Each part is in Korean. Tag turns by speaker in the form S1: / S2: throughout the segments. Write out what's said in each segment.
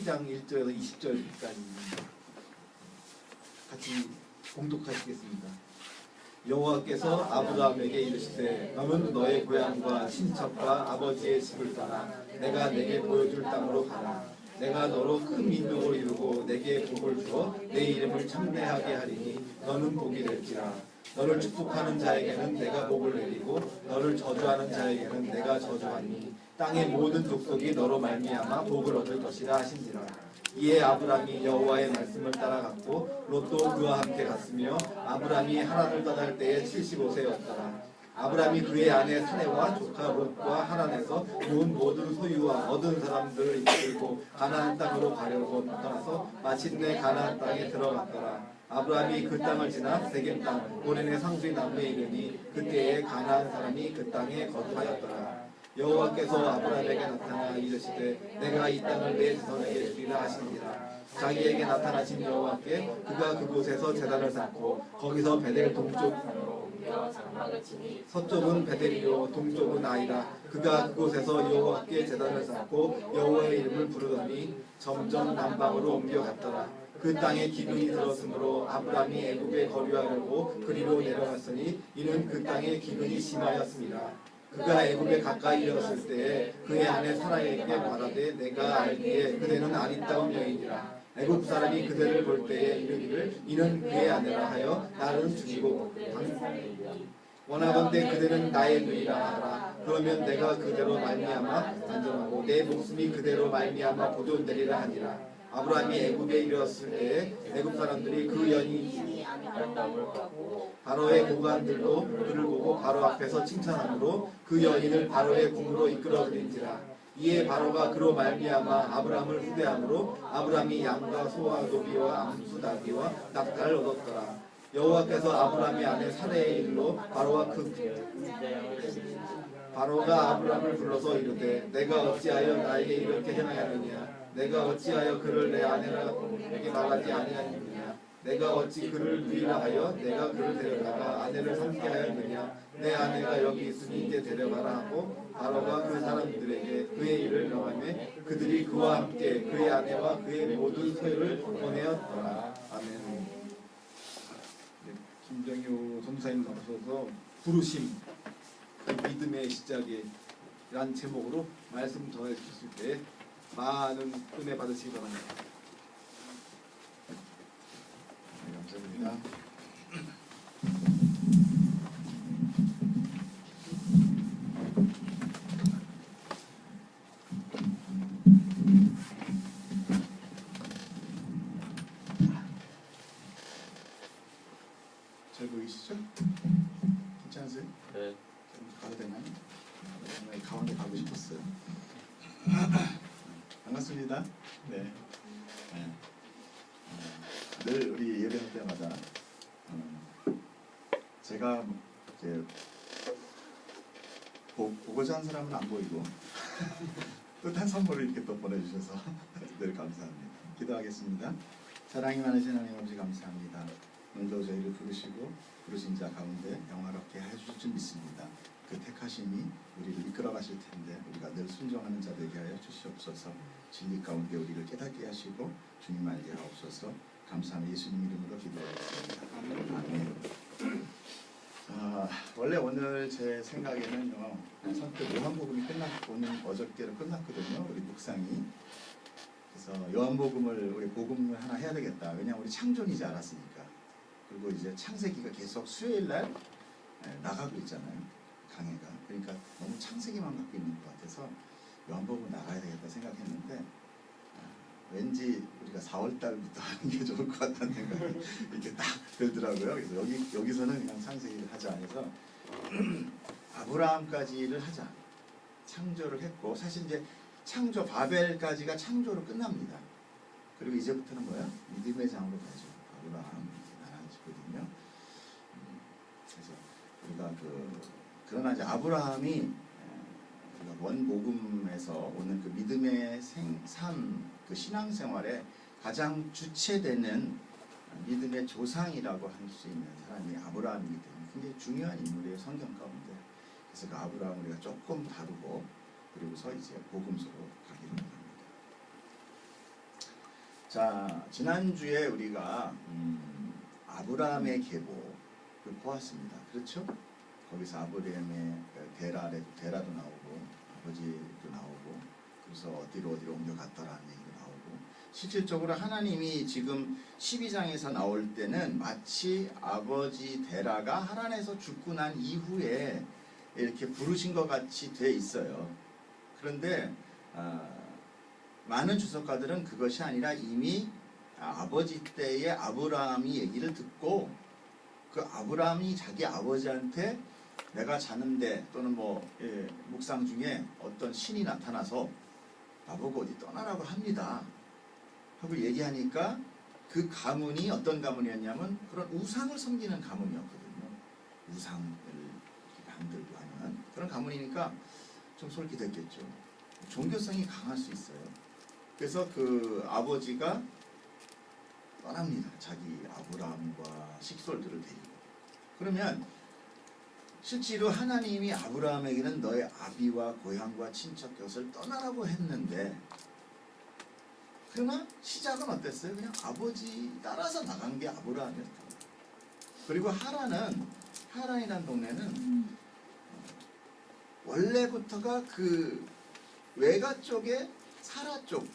S1: 7장 1절에서 20절까지 같이 봉독하시겠습니다. 여호와께서 아브라함에게 이르시되 너는 너의 고향과 친척과 아버지의 집을 떠나 내가 내게 보여줄 땅으로 가라. 내가 너로 큰 민족을 이루고 내게 복을 주어 내 이름을 창대하게 하리니 너는 복이 될지라. 너를 축복하는 자에게는 내가 복을 내리고 너를 저주하는 자에게는 내가 저주하니 땅의 모든 족속이 너로 말미암아 복을 얻을 것이라 하신지라. 이에 아브람이 여호와의 말씀을 따라갔고 롯도 그와 함께 갔으며 아브람이 하란을 떠날 때에 75세였더라. 아브람이 그의 아내 사레와 조카 롯과 하란에서 모은 모든 소유와 얻은 사람들을 이끌고 가나안 땅으로 가려고 떠나서 마침내 가나안 땅에 들어갔더라. 아브람이 그 땅을 지나 세겜 땅 고렌의 상수리 나무에 이르니 그때에 가나안 사람이 그 땅에 거주하였더라. 여호와께서 아브람에게 나타나 이르시되 내가 이 땅을 내 자손에게 주리라 하시니라. 자기에게 나타나신 여호와께 그가 그곳에서 제단을 쌓고 거기서 베델 동쪽 서쪽은 베델이요 동쪽은 아이라. 그가 그곳에서 여호와께 제단을 쌓고 여호와의 이름을 부르더니 점점 남방으로 옮겨갔더라. 그 땅에 기근이 들었으므로 아브람이 애굽에 거류하려고 그리로 내려갔으니 이는 그 땅에 기근이 심하였습니다. 그가 애굽에 가까이 이르렀을 때에 그의 아내 사라에게 말하되 내가 알기에 그대는 아리따운 여인이라. 애굽 사람이 그대를 볼 때에 이르기를 이는 그의 아내라 하여 나를 죽이고 원하건대 그대는 나의 누이라 하라. 그러면 내가 그대로 말미암아 안전하고 내 목숨이 그대로 말미암아 보존되리라 하니라. 아브라함이 애굽에 이르렀을 때에 애굽 사람들이 그 연인이 바로의 고관들도 그를 보고 바로 앞에서 칭찬하므로 그 연인을 바로의 궁으로 이끌어들인지라. 이에 바로가 그로 말미암아 아브라함을 후대함으로 아브라함이 양과 소와 노비와 암수 나귀와 낙타를 얻었더라. 여호와께서 아브라함의 아내 사레의 일로 바로가 아브라함을 불러서 이르되 내가 어찌하여 나에게 이렇게 행하였느냐. 내가 어찌하여 그를 내 아내라에게 말하지 아니하였느냐. 내가 어찌 그를 누이라 하여 내가 그를 데려다가 아내를 삼게 하였느냐. 내 아내가 여기 있으니 이제 데려가라 하고 바로가 그 사람들에게 그의 일을 명하며 그들이 그와 함께 그의 아내와 그의 모든 소유를 보내었더라. 아멘. 김정효 전사님 나오셔서 부르심 그 믿음의 시작이란 제목으로 말씀 전해 주실 때 많은 은혜 받으시기 바랍니다.
S2: 네, 감사합니다. 잘 보이시죠? 괜찮으세요?
S3: 네.
S2: 좀 가도 되나요? 정말 가운데 가고 싶었어요. 반갑습니다. 네. 늘 우리 예배할 때마다 제가 이제 보고자 하는 사람은 안 보이고 뜻한 선물을 이렇게 또 보내주셔서 늘 감사합니다. 기도하겠습니다. 사랑이 많으신 하나님 아버지 감사합니다. 오늘도 저희를 부르신 자 가운데 영화롭게 해주실 줄 믿습니다. 그 택하심이 우리를 이끌어 가실 텐데 우리가 늘 순종하는 자 되게 하여 주시옵소서. 진리 가운데 우리를 깨닫게 하시고 주님 알게 하옵소서. 감사하며 예수님 이름으로 기도하겠습니다. 아멘. 원래 오늘 제 생각에는요, 선뜻 요한복음이 오늘 어저께로 끝났거든요. 우리 묵상이. 그래서 요한복음을 우리 복음을 하나 해야 되겠다. 왜냐하면 우리 창조이지 않았으니까. 그리고 이제 창세기가 계속 수요일날 나가고 있잖아요. 강해가. 그러니까 너무 창세기만 갖고 있는 것 같아서 요한복음 나가야 되겠다 생각했는데 왠지 우리가 4월달부터 하는 게 좋을 것 같다는 생각이 이렇게 딱 들더라고요. 그래서 여기서는 그냥 창세기를 하자 해서 아브라함까지를 하자. 창조를 했고 사실 이제 창조 바벨까지가 창조로 끝납니다. 그리고 이제부터는 뭐야? 믿음의 장으로 가죠. 아브라함 나라지거든요. 그래서 우리가 그러나 이제 아브라함이 원복음에서 오는 그 믿음의 삶, 그 신앙생활에 가장 주체되는 믿음의 조상이라고 할 수 있는 사람이 아브라함이기 때문에 굉장히 중요한 인물이에요, 성경 가운데. 그래서 그 아브라함을 우리가 조금 다루고 그리고서 이제 복음서로 가기로 합니다. 자, 지난주에 우리가 아브라함의 계보를 보았습니다. 그렇죠? 거기서 아브라함의 데라도 나오고 아버지도 나오고 그래서 어디로 옮겨갔더라는 얘기도 나오고 실질적으로 하나님이 지금 12장에서 나올 때는 마치 아버지 데라가 하란에서 죽고 난 이후에 이렇게 부르신 것 같이 돼 있어요. 그런데 많은 주석가들은 그것이 아니라 이미 아버지 때의 아브라함이 얘기를 듣고 그 아브라함이 자기 아버지한테 내가 자는데 또는 묵상 중에 어떤 신이 나타나서 나보고 어디 떠나라고 합니다 하고 얘기하니까 그 가문이 어떤 가문이었냐면 그런 우상을 섬기는 가문이었거든요. 우상을 만들고 하는 그런 가문이니까 좀 솔깃했겠죠. 종교성이 강할 수 있어요. 그래서 그 아버지가 떠납니다. 자기 아브라함과 식솔들을 데리고. 그러면 실제로 하나님이 아브라함에게는 너의 아비와 고향과 친척 곁을 떠나라고 했는데 그러나 시작은 어땠어요? 그냥 아버지 따라서 나간 게 아브라함이었다. 그리고 하란이라는 동네는 원래부터가 그 외가 쪽에 사라 쪽,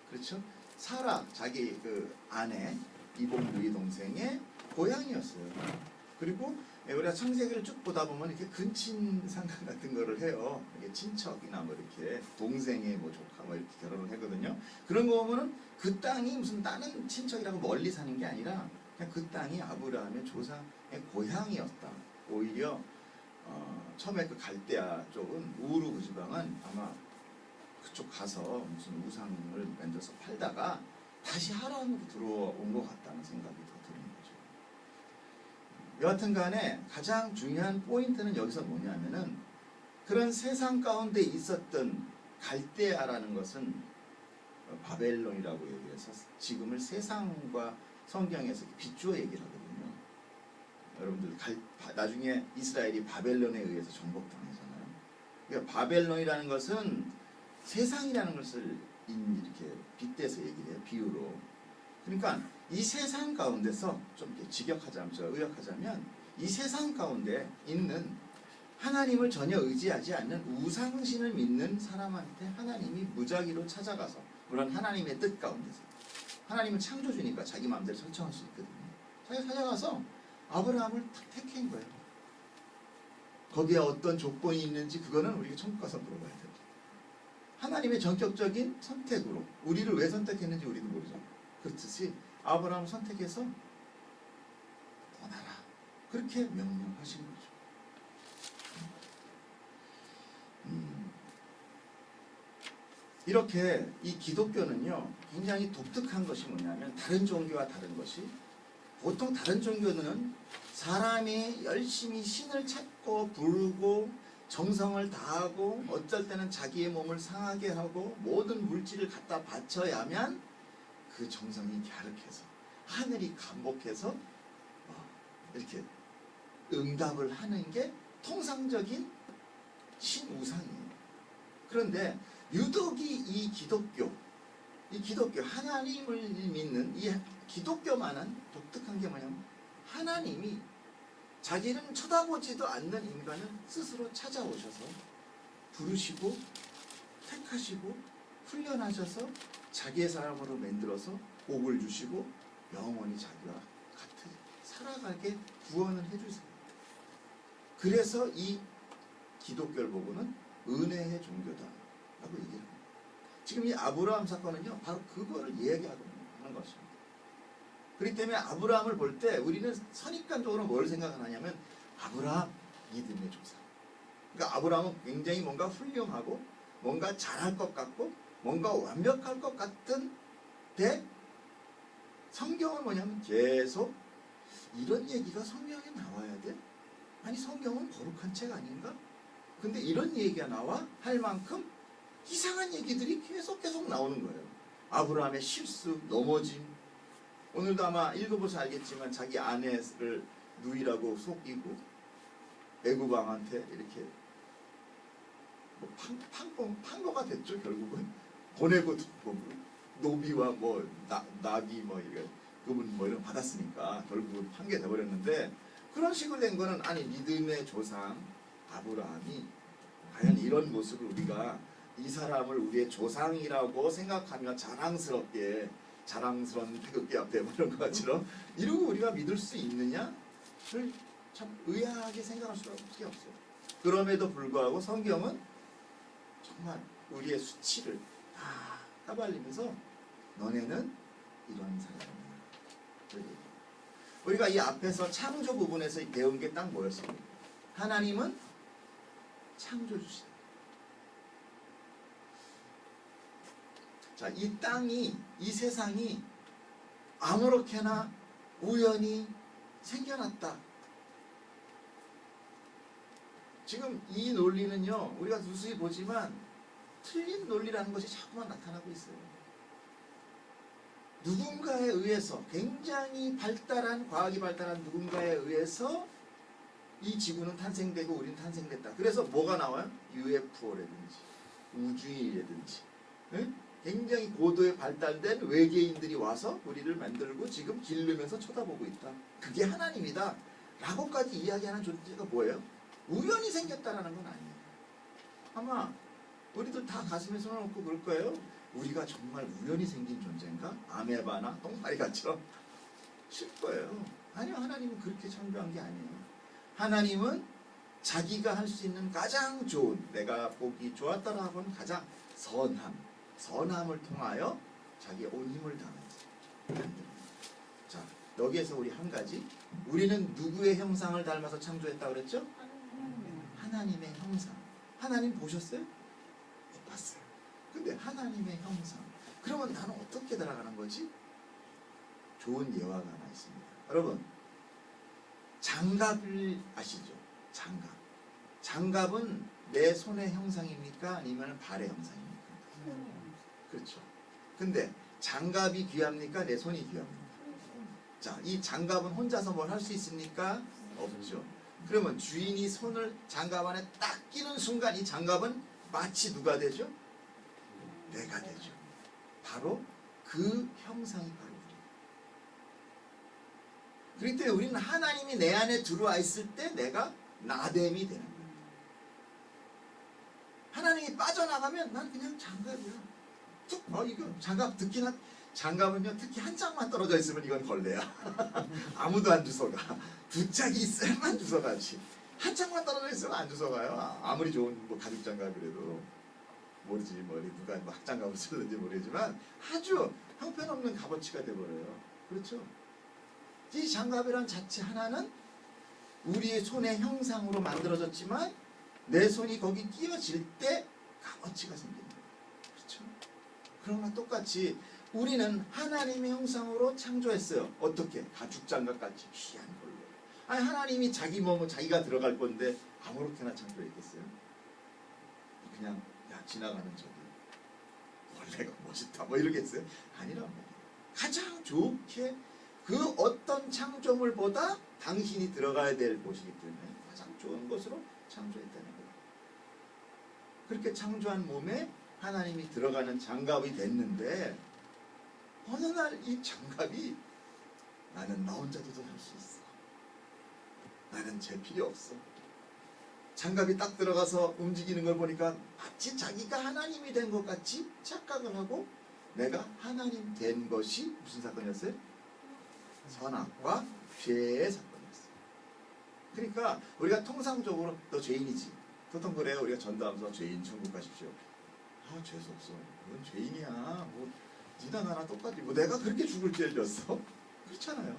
S2: 그렇죠? 사라 자기 그 아내 이복 누이 동생의 고향이었어요. 그리고 우리가 창세기를 쭉 보다 보면 이렇게 근친상간 같은 거를 해요. 이게 친척이나 이렇게 동생의 조카 이렇게 결혼을 하거든요. 그런 거 보면은 그 땅이 무슨 다른 친척이라고 멀리 사는 게 아니라 그냥 그 땅이 아브라함의 조상의 고향이었다. 오히려 처음에 그 갈대아 쪽은 우르 그 지방은 아마 그쪽 가서 무슨 우상을 만들어서 팔다가 다시 하란으로 들어온 것 같다는 생각이 더 드는 거죠. 여하튼 간에 가장 중요한 포인트는 여기서 뭐냐면은 그런 세상 가운데 있었던 갈대아라는 것은 바벨론이라고 얘기해서 지금을 세상과 성경에서 비추어 얘기를 하거든요. 여러분들 나중에 이스라엘이 바벨론에 의해서 정복당하잖아요. 그러니까 바벨론이라는 것은 세상이라는 것을 이렇게 빗대서 얘기를 해요. 비유로. 그러니까 이 세상 가운데서 좀 이렇게 직역하자면, 의역하자면 이 세상 가운데 있는 하나님을 전혀 의지하지 않는 우상신을 믿는 사람한테 하나님이 무작위로 찾아가서, 물론 하나님의 뜻 가운데서, 하나님은 창조주니까 자기 마음대로 설정할 수 있거든요. 찾아가서 아브라함을 택한 거예요. 거기에 어떤 조건이 있는지 그거는 우리가 천국 가서 물어봐야 돼요. 하나님의 전격적인 선택으로 우리를 왜 선택했는지 우리도 모르죠. 그렇듯이 아브라함을 선택해서 떠나라 그렇게 명령하신 거죠. 이렇게 이 기독교는요 굉장히 독특한 것이 뭐냐면 다른 종교와 다른 것이, 보통 다른 종교는 사람이 열심히 신을 찾고 부르고 정성을 다하고 어쩔 때는 자기의 몸을 상하게 하고 모든 물질을 갖다 바쳐야만 그 정성이 갸륵해서 하늘이 감복해서 이렇게 응답을 하는 게 통상적인 신우상이에요. 그런데 유독이 이 기독교 하나님을 믿는 이 기독교만한 독특한 게 뭐냐면 하나님이 자기는 쳐다보지도 않는 인간을 스스로 찾아오셔서 부르시고 택하시고 훈련하셔서 자기의 사람으로 만들어서 복을 주시고 영원히 자기와 같이 살아가게 구원을 해주세요. 그래서 이 기독교를 보고는 은혜의 종교다라고 얘기를 합니다. 지금 이 아브라함 사건은요 바로 그거를 얘기하고 하는 것입니다. 그렇기 때문에 아브라함을 볼 때 우리는 선입관적으로 뭘 생각하냐면 아브라함 믿음의 조상. 그러니까 아브라함은 굉장히 뭔가 훌륭하고 뭔가 잘할 것 같고 뭔가 완벽할 것 같은데 성경은 뭐냐면 계속 이런 얘기가 성경에 나와야 돼? 아니 성경은 거룩한 책 아닌가? 근데 이런 얘기가 나와? 할 만큼 이상한 얘기들이 계속 나오는 거예요. 아브라함의 실수, 넘어짐. 오늘도 아마 읽어보셔서 알겠지만 자기 아내를 누이라고 속이고 애굽 왕한테 이렇게 판거가 됐죠. 결국은 보내고 보고 노비와 뭐 나비 뭐 이런 그분 뭐 이런 거 받았으니까 결국은 판결돼 버렸는데 그런 식으로 된 거는 아니 믿음의 조상 아브라함이 과연 이런 모습을 우리가 이 사람을 우리의 조상이라고 생각하며 자랑스러운 태극기 앞에 이런 것처럼 이러고 우리가 믿을 수 있느냐를 참 의아하게 생각할 수밖에 없어요. 그럼에도 불구하고 성경은 정말 우리의 수치를 다 까발리면서 너네는 이런 사람이야. 우리가 이 앞에서 창조 부분에서 배운 게 딱 뭐였습니까? 하나님은 창조주시다. 자, 이 땅이, 이 세상이 아무렇게나 우연히 생겨났다. 지금 이 논리는요, 우리가 누수히 보지만 틀린 논리라는 것이 자꾸만 나타나고 있어요. 누군가에 의해서, 굉장히 과학이 발달한 누군가에 의해서 이 지구는 탄생되고 우리는 탄생됐다. 그래서 뭐가 나와요? UFO라든지 우주인이라든지 굉장히 고도에 발달된 외계인들이 와서 우리를 만들고 지금 기르면서 쳐다보고 있다. 그게 하나님이다 라고까지 이야기하는 존재가 뭐예요? 우연히 생겼다라는 건 아니에요. 아마 우리도 다 가슴에 손을 얹고 그럴 거예요. 우리가 정말 우연히 생긴 존재인가? 아메바나 똥파리같처럼 쉴 거예요. 아니요, 하나님은 그렇게 창조한 게 아니에요. 하나님은 자기가 할 수 있는 가장 좋은, 내가 보기 좋았다라 하고는 가장 선함을 통하여 자기의 온 힘을 다하면서. 자, 여기에서 우리 한 가지, 우리는 누구의 형상을 닮아서 창조했다고 그랬죠? 하나님의 형상. 하나님 보셨어요? 못 봤어요. 근데 하나님의 형상. 그러면 나는 어떻게 들어가는 거지? 좋은 예화가 하나 있습니다. 여러분, 장갑을 아시죠? 장갑은 내 손의 형상입니까? 아니면 발의 형상입니까? 그렇죠. 근데 장갑이 귀합니까? 내 손이 귀합니까? 자, 이 장갑은 혼자서 뭘 할 수 있습니까? 없죠. 그러면 주인이 손을 장갑 안에 딱 끼는 순간 이 장갑은 마치 누가 되죠? 내가 되죠. 바로 그 형상이 바로 우리. 그렇기 때문에 우리는 하나님이 내 안에 들어와 있을 때 내가 나됨이 되는 거예요. 하나님이 빠져나가면 난 그냥 장갑이야. 이거 장갑은요, 특히 한 짝만 떨어져 있으면 이건 걸레야. 아무도 안 주워가. 두 짝이 있어야만 주워가지. 한 짝만 떨어져 있으면 안 주워가요. 아무리 좋은 뭐 가죽 장갑이라도. 모르지, 누가 학장갑을 쓰는지 모르지만 아주 형편없는 값어치가 돼버려요. 그렇죠? 이 장갑이란 자체 하나는 우리의 손의 형상으로 만들어졌지만 내 손이 거기 끼워질 때 값어치가 생깁니다. 그렇죠? 그러나 똑같이 우리는 하나님의 형상으로 창조했어요. 어떻게? 가죽 장갑같이 귀한 걸로. 아니, 하나님이 자기 몸은 자기가 들어갈 건데 아무렇게나 창조했겠어요? 그냥 지나가는 저기 원래가 멋있다 뭐 이러겠어요? 아니란 말이에요. 가장 좋게 그 어떤 창조물보다 당신이 들어가야 될 곳이기 때문에 가장 좋은 것으로 창조했다는 거예요. 그렇게 창조한 몸에 하나님이 들어가는 장갑이 됐는데 어느 날 이 장갑이 나는 나 혼자도 할 수 있어. 나는 제 필요 없어. 장갑이 딱 들어가서 움직이는 걸 보니까 마치 자기가 하나님이 된 것 같이 착각을 하고 내가 하나님 된 것이 무슨 사건이었어요? 선악과 죄의 사건이었어요. 그러니까 우리가 통상적으로 너 죄인이지. 보통 그래요. 우리가 전도하면서 죄인 천국 가십시오. 죄수 없어. 넌 죄인이야. 뭐 니나 나나 똑같지. 뭐 내가 그렇게 죽을 죄를 졌어? 그렇잖아요.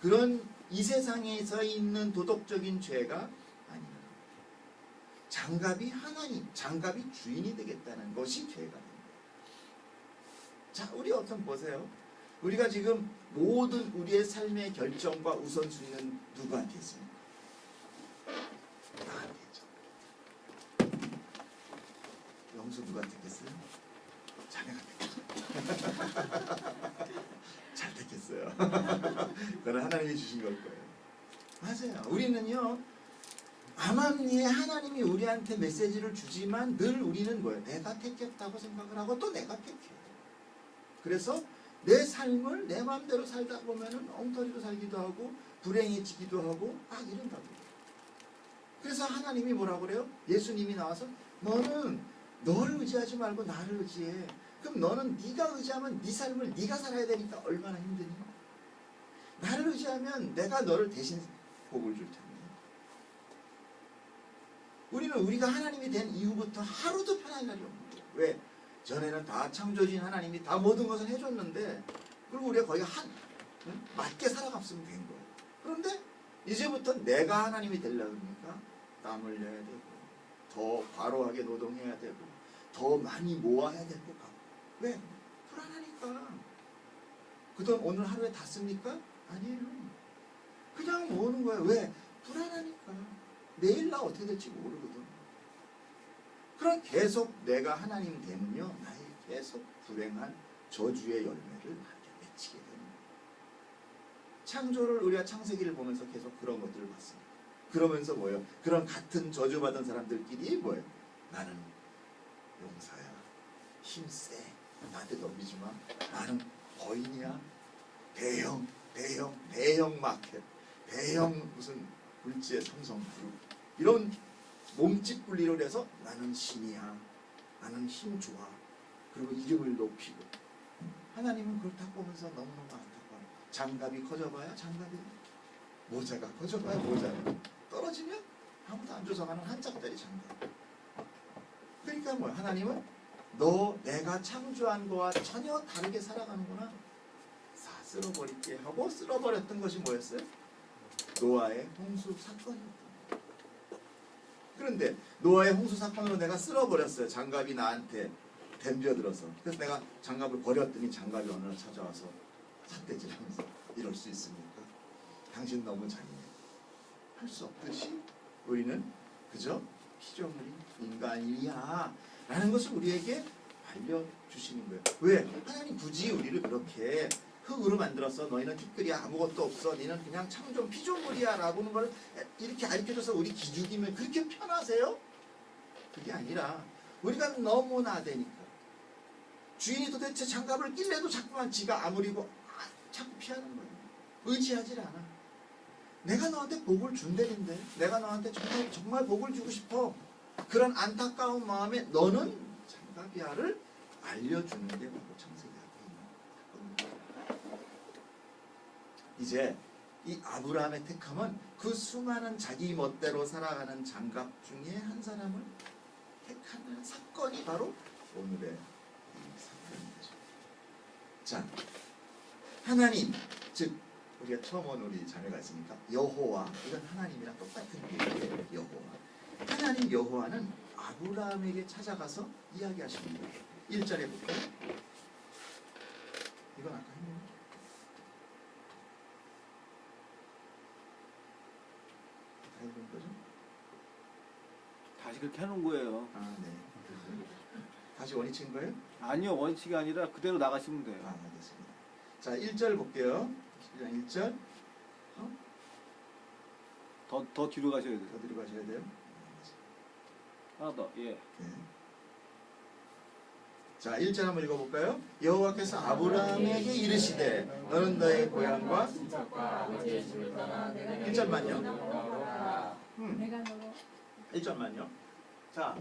S2: 그런 이 세상에서 있는 도덕적인 죄가 아닙니다. 장갑이 장갑이 주인이 되겠다는 것이 죄가 됩니다. 자, 우리 어떤 보세요. 우리가 지금 모든 우리의 삶의 결정과 우선순위는 누구한테 있습니까? 나한테 있죠. 영수 누구한테 있겠어요? 자네가 됐겠죠. 잘 됐겠어요. 그건 하나님이 주신 걸 거예요. 맞아요. 우리는요, 암암리에 하나님이 우리한테 메시지를 주지만 늘 우리는 뭐예요? 내가 택했다고 생각을 하고 또 내가 택해요. 그래서 내 삶을 내 마음대로 살다 보면은 엉터리로 살기도 하고 불행해지기도 하고 막 이런다고. 그래서 하나님이 뭐라고 그래요? 예수님이 나와서 너는 너를 의지하지 말고 나를 의지해. 그럼 너는 네가 의지하면 네 삶을 네가 살아야 되니까 얼마나 힘드니? 나를 의지하면 내가 너를 대신 복을 줄 텐데. 우리는 우리가 하나님이 된 이후부터 하루도 편한 날이 없는 거예요. 왜? 전에는 다 창조주인 하나님이 다 모든 것을 해줬는데 그리고 우리가 거의 맞게 살아갔으면 된 거예요. 그런데 이제부터 내가 하나님이 되려고 그러니까 땀 흘려야 되고 더 과로하게 노동해야 되고 더 많이 모아야 될 것 같고. 왜? 불안하니까. 그돈 오늘 하루에 다 씁니까? 아니에요. 그냥 모으는 거예요. 왜? 불안하니까. 내일 나 어떻게 될지 모르거든. 그럼 계속 내가 하나님 되면요, 나의 계속 불행한 저주의 열매를 맺히게 됩니다. 창조를 우리가 창세기를 보면서 계속 그런 것들을 봤습니다. 그러면서 뭐예요? 그런 같은 저주받은 사람들끼리 뭐예요? 나는 용사야, 힘세, 나한테 넘기지 마. 나는 거인이야, 대형 마켓, 대형 무슨 물지의 삼성 그룹 이런 몸집 분리를 해서 나는 신이야, 나는 힘 좋아, 그리고 이름을 높이고. 하나님은 그걸 딱 보면서 너무너무 안타까워. 장갑이 커져봐야 장갑이, 모자가 커져봐야 모자가 떨어지면 아무도 안 조성하는 한 짝짜리 장갑. 그러니까 뭐야? 하나님은 너 내가 창조한 거와 전혀 다르게 살아가는구나. 다 쓸어버릴게 하고 쓸어버렸던 것이 뭐였어요? 노아의 홍수 사건이었던 거예요. 그런데 노아의 홍수 사건으로 내가 쓸어버렸어요. 장갑이 나한테 덤벼들어서. 그래서 내가 장갑을 버렸더니 장갑이 어느 날 찾아와서 삿대질하면서 이럴 수 있습니까? 당신 너무 잔인해. 할 수 없듯이 우리는 그저 피조물인 인간이야 라는 것을 우리에게 알려주시는 거예요. 왜? 하나님 굳이 우리를 그렇게 흙으로 만들었어. 너희는 티끌이야. 아무것도 없어. 너희는 그냥 창조 피조물이야 라고 하는 걸 이렇게 가르쳐줘서 우리 기죽이면 그렇게 편하세요? 그게 아니라 우리가 너무 나대니까 주인이 도대체 장갑을 낄래도 자꾸만 지가 아무리고 자꾸 피하는 거예요. 의지하질 않아. 내가 너한테 복을 준다는데, 내가 너한테 정말 복을 주고 싶어. 그런 안타까운 마음에 너는 장갑이야를 알려주는 게 바로 창세기야. 이제 이 아브라함의 택함은 그 수많은 자기 멋대로 살아가는 장갑 중에 한 사람을 택하는 사건이 바로 오늘의 이 사건인 거죠. 자, 하나님, 즉 우리가 처음 온 우리 자매가 있으니까 여호와, 이건 하나님이랑 똑같은 이름이에요. 여호와. 하나님 여호와는 아브라함에게 찾아가서 이야기하십니다. 1절에 볼까요? 이건 아까 했는데 다 읽은 거죠?
S3: 다시 그렇게 해놓은 거예요.
S2: 아, 네. 다시 원위치인 거예요?
S3: 아니요, 원칙이 아니라 그대로 나가시면 돼요.
S2: 아, 알겠습니다. 자, 1절 볼게요. 1절.
S3: 더 뒤로 가셔야 돼요.
S2: 더 뒤로 가셔야 돼요.
S3: 하나 더, 예.
S2: 네. 자, 1절 한번 읽어볼까요? 여호와께서 아브라함에게 이르시되 너는 너의 고향과 1절만요. 1절만요. 자,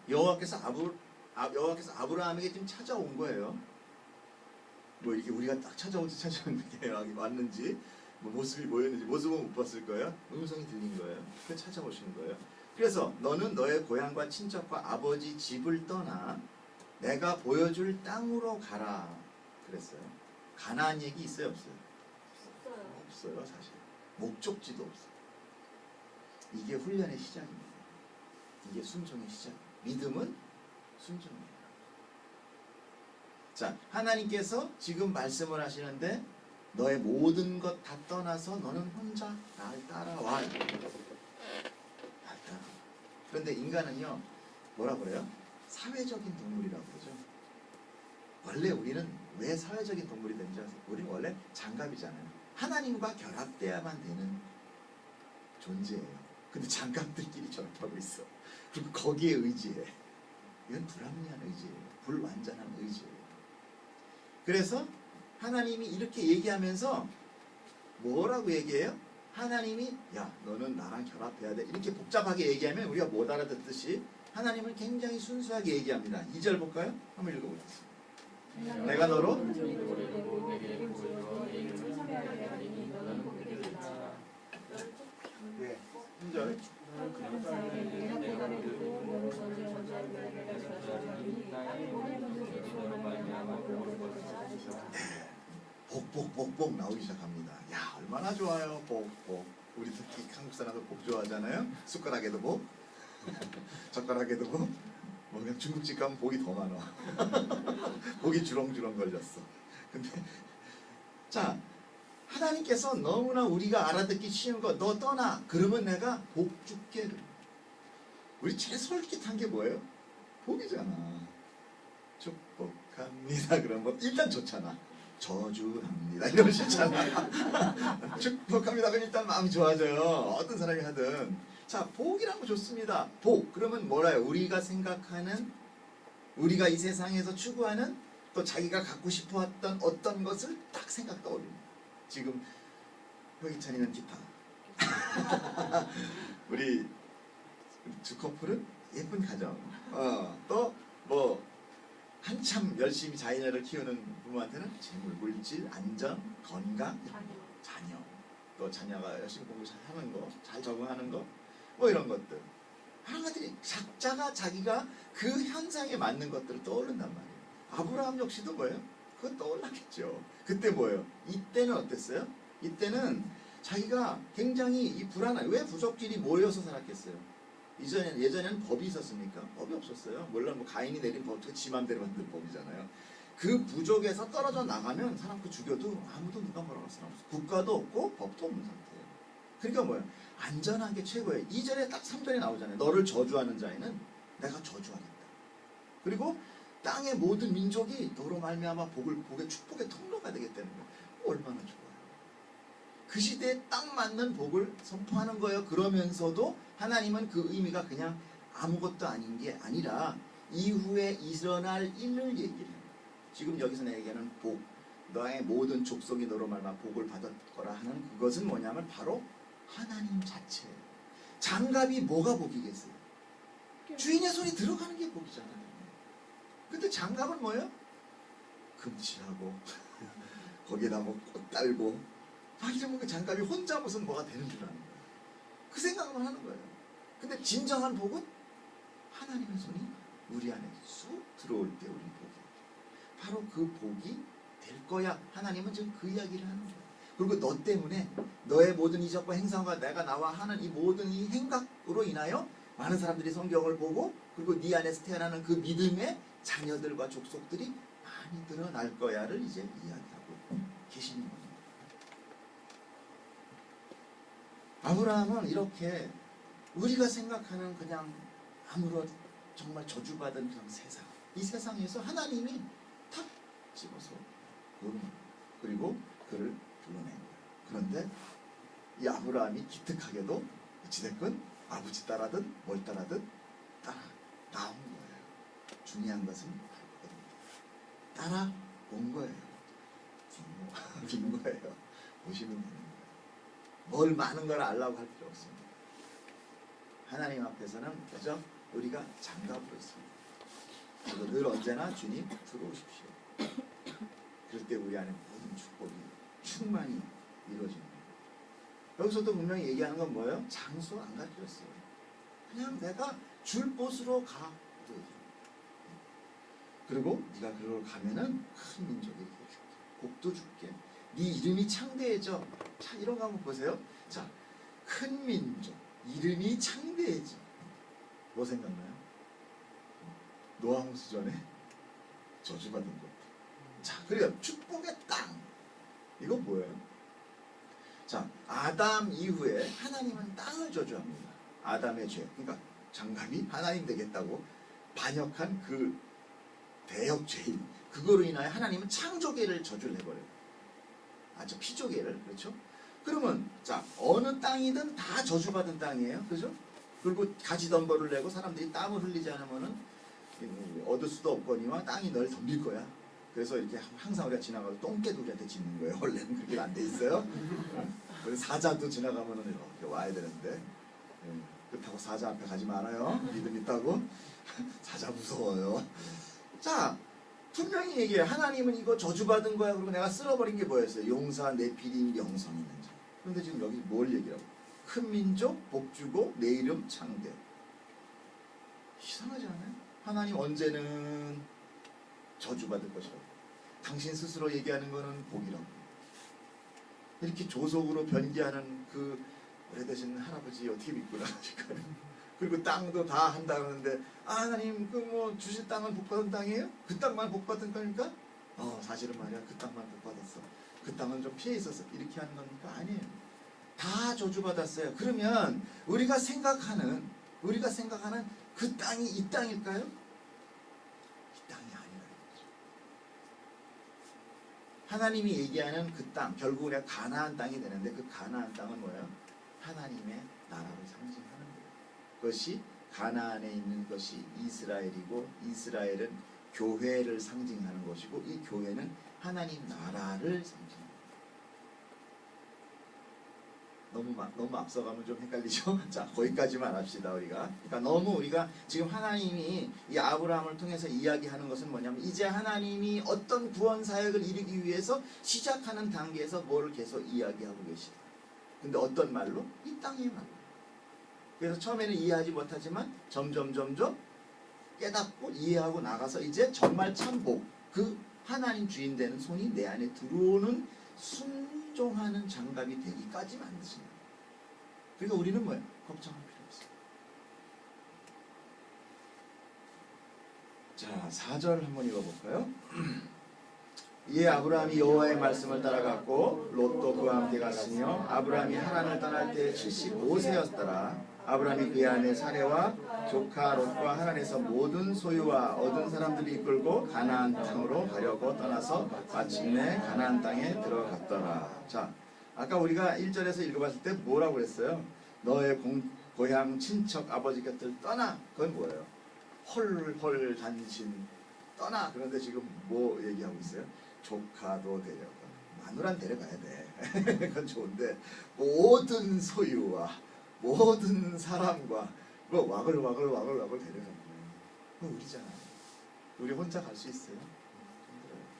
S2: 여호와께서 아브라함에게 지금 찾아온 거예요. 뭐 이렇게 우리가 딱 찾아오는데 왔는지 뭐 모습이 보였는지 모습은 못 봤을 거예요. 음성이 들린 거예요. 그 찾아오시는 거예요. 그래서 너는 너의 고향과 친척과 아버지 집을 떠나 내가 보여줄 땅으로 가라 그랬어요. 가나안 얘기 있어요, 없어요? 없어요, 사실. 목적지도 없어요. 이게 훈련의 시작입니다. 이게 순종의 시작. 믿음은 순종이에요. 자, 하나님께서 지금 말씀을 하시는데 너의 모든 것 다 떠나서 너는 혼자 날 따라와. 그런데 인간은요, 뭐라 그래요? 사회적인 동물이라고 그러죠. 원래 우리는 왜 사회적인 동물이 되는지 아세요? 우리는 원래 장갑이잖아요. 하나님과 결합돼야만 되는 존재예요. 근데 장갑들끼리 결합하고 있어. 그리고 거기에 의지해. 이건 불합리한 의지예요. 불완전한 의지예요. 그래서 하나님이 이렇게 얘기하면서 뭐라고 얘기해요? 하나님이 야 너는 나랑 결합해야 돼 이렇게 복잡하게 얘기하면 우리가 못 알아듣듯이 하나님은 굉장히 순수하게 얘기합니다. 2절 볼까요? 한번 읽어보겠습니다. 내가 너로 네, 3절 복복 나오기 시작합니다. 야 얼마나 좋아요. 복. 우리 특히 한국 사람들 복 좋아하잖아요. 숟가락에도 복, 젓가락에도 복. 뭐 그냥 중국집 가면 복이 더 많아. 복이 주렁주렁 걸렸어. 근데 자 하나님께서 너무나 우리가 알아듣기 쉬운 거 너 떠나 그러면 내가 복 줄게. 우리 제일 솔깃한 게 뭐예요? 복이잖아. 축복합니다. 그런 거 일단 좋잖아. 저주합니다. 이런 거 싫잖아. 축복합니다. 그럼 일단 마음이 좋아져요. 어떤 사람이 하든. 자, 복이란 거 좋습니다. 복. 그러면 뭐라요? 우리가 생각하는, 우리가 이 세상에서 추구하는 또 자기가 갖고 싶어했던 어떤 것을 딱 생각 떠올립니다. 지금 효기찬이는 기타. 우리 두 커플은 예쁜 가정. 또 뭐 한참 열심히 자녀를 키우는 부모한테는 재물, 물질, 안전, 건강, 자녀. 또 자녀가 열심히 공부 잘 하는 거, 잘 적응하는 거, 뭐 이런 것들. 하나님들이 각자가 자기가 그 현상에 맞는 것들을 떠오른단 말이에요. 아브라함 역시도 뭐예요? 그거 떠올랐겠죠. 그때 뭐예요? 이때는 어땠어요? 이때는 자기가 굉장히 이 불안한, 왜 부족끼리 모여서 살았겠어요? 예전에는 법이 있었습니까? 법이 없었어요. 물론 뭐 가인이 내린 법도 지 맘대로 만든 법이잖아요. 그 부족에서 떨어져 나가면 사람 그 죽여도 아무도 누가 뭐라고 할 사람 없어. 국가도 없고 법도 없는 상태예요. 그러니까 뭐예요? 안전한 게 최고예요. 2절에 딱 3절에 나오잖아요. 너를 저주하는 자에는 내가 저주하겠다. 그리고 땅의 모든 민족이 너로 말미암아 복의 축복의 통로가 되겠다는 거예요. 얼마나 좋아요. 그 시대에 딱 맞는 복을 선포하는 거예요. 그러면서도 하나님은 그 의미가 그냥 아무것도 아닌 게 아니라 이후에 일어날 일을 얘기를 해요. 지금 여기서 내가 얘기하는 복, 너의 모든 족속이 너로 말미암아 복을 받을 거라 하는 그것은 뭐냐면 바로 하나님 자체예요. 장갑이 뭐가 복이겠어요? 주인의 손이 들어가는 게 복이잖아요. 근데 장갑은 뭐예요? 금칠하고 거기에다 뭐 꽃 달고 막 이러면 그 장갑이 혼자 무슨 뭐가 되는 줄 아는 거예요. 그 생각만 하는 거예요. 근데 진정한 복은 하나님의 손이 우리 안에 쑥 들어올 때 우리 복이 바로 그 복이 될 거야. 하나님은 지금 그 이야기를 하는 거예요. 그리고 너 때문에 너의 모든 이적과 행상과 내가 나와 하는 이 모든 이 행각으로 인하여 많은 사람들이 성경을 보고 그리고 네 안에서 태어나는 그 믿음의 자녀들과 족속들이 많이 늘어날 거야를 이제 이야기하고 계시는 겁니다. 아브라함은 이렇게 우리가 생각하는 그냥 아무런 정말 저주받은 그런 세상, 이 세상에서 하나님이 탁 집어서 그리고 그를 불러낸 거예요. 그런데 이 아브라함이 기특하게도 어찌됐건 아버지 따라든 뭘 따라든 따라온 거예요. 중요한 것은 따라온 거예요. 빈 거예요. 보시면 되는 거예요. 뭘 많은 걸 알라고 할 필요 없습니다. 하나님 앞에서는 그저 우리가 장갑으로 있습니다. 그리고 늘 언제나 주님 들어오십시오. 그럴 때 우리 안에 모든 축복이 충만히 이루어집니다. 여기서도 분명히 얘기하는 건 뭐예요? 장소 안 가르쳤어요. 그냥 내가 줄 곳으로 가. 그리고 네가 그걸 가면은 큰 민족이 줄게. 복도 줄게. 네 이름이 창대해져. 자, 이런 거 한번 보세요. 자, 큰 민족, 이름이 창대해져. 뭐 생각나요? 노아홍수 전에 저주받은 것. 자, 그리고 축복의 땅. 이건 뭐예요? 자, 아담 이후에 하나님은 땅을 저주합니다. 아담의 죄. 그러니까 장갑이 하나님 되겠다고 반역한 그 대역 죄인. 그거로 인하여 하나님은 창조계를 저주를 해버려요. 저 피조계를. 그렇죠? 그러면 자, 어느 땅이든 다 저주받은 땅이에요. 그죠? 그리고 가지던벌을 내고 사람들이 땀을 흘리지 않으면은 얻을 수도 없거니와 땅이 널 덤빌 거야. 그래서 이렇게 항상 우리가 지나가도 똥개두리한테 짖는 거예요. 원래는 그렇게 안 돼 있어요. 그래서 사자도 지나가면은 이렇게 와야 되는데 그렇다고 사자 앞에 가지 말아요. 믿음 있다고. 사자 무서워요. 자, 분명히 얘기해요. 하나님은 이거 저주받은 거야. 그리고 내가 쓸어버린 게 뭐였어요? 용사, 네피림, 영성 있는 자. 그런데 지금 여기 뭘 얘기하고? 큰 민족, 복주고, 내 이름 창대. 이상하지 않아요? 하나님 언제는 저주받을 것이라고. 당신 스스로 얘기하는 거는 복이라고. 이렇게 조속으로 변기하는 그 오래되신 할아버지 어떻게 믿고 나가실까요? 그리고 땅도 다 한다 그러는데 하나님 그 뭐 주실 땅은 복받은 땅이에요? 그 땅만 복받은 거니까? 사실은 말이야 그 땅만 복받았어. 그 땅은 좀 피해 있었어. 이렇게 하는 겁니까? 아니에요. 다 저주받았어요. 그러면 우리가 생각하는 그 땅이 이 땅일까요? 이 땅이 아니라는 거죠. 하나님이 얘기하는 그 땅, 결국 우리가 가나안 땅이 되는데 그 가나안 땅은 뭐예요? 하나님의 나라를 상징하는 거예요. 그것이 가나안에 있는 것이 이스라엘이고 이스라엘은 교회를 상징하는 것이고 이 교회는 하나님 나라를 상징합니다. 너무 앞서가면 좀 헷갈리죠? 자, 거기까지만 합시다 우리가. 그러니까 너무 우리가 지금 하나님이 이 아브라함을 통해서 이야기하는 것은 뭐냐면 이제 하나님이 어떤 구원 사역을 이루기 위해서 시작하는 단계에서 뭐를 계속 이야기하고 계시다. 근데 어떤 말로? 이 땅의 말로. 그래서 처음에는 이해하지 못하지만 점점 깨닫고 이해하고 나가서 이제 정말 참 복, 그 하나님 주인 되는 손이 내 안에 들어오는 순종하는 장갑이 되기까지 만드신다. 그러니까 우리는 뭐예요? 걱정할 필요 없어요. 자, 4절 한번 읽어볼까요? 이에 아브라함이 여호와의 말씀을 따라갔고 롯도 그와 함께 갔으며 아브라함이 하란을 떠날 때 75세였더라. 아브라함이 그의 아내 사레와 조카 롯과 하란에서 모든 소유와 얻은 사람들이 이끌고 가나안 땅으로 가려고 떠나서 마침내 가나안 땅에 들어갔더라. 자, 아까 우리가 1절에서 읽어봤을 때 뭐라고 그랬어요? 너의 고향 친척 아버지 곁을 떠나. 그건 뭐예요? 헐헐 단신 떠나. 그런데 지금 뭐 얘기하고 있어요? 조카도 데려가. 마누란 데려가야 돼. 그건 좋은데 모든 소유와 모든 사람과 그 와글와글 데려가는 거예요. 그건 우리잖아요. 우리 혼자 갈 수 있어요?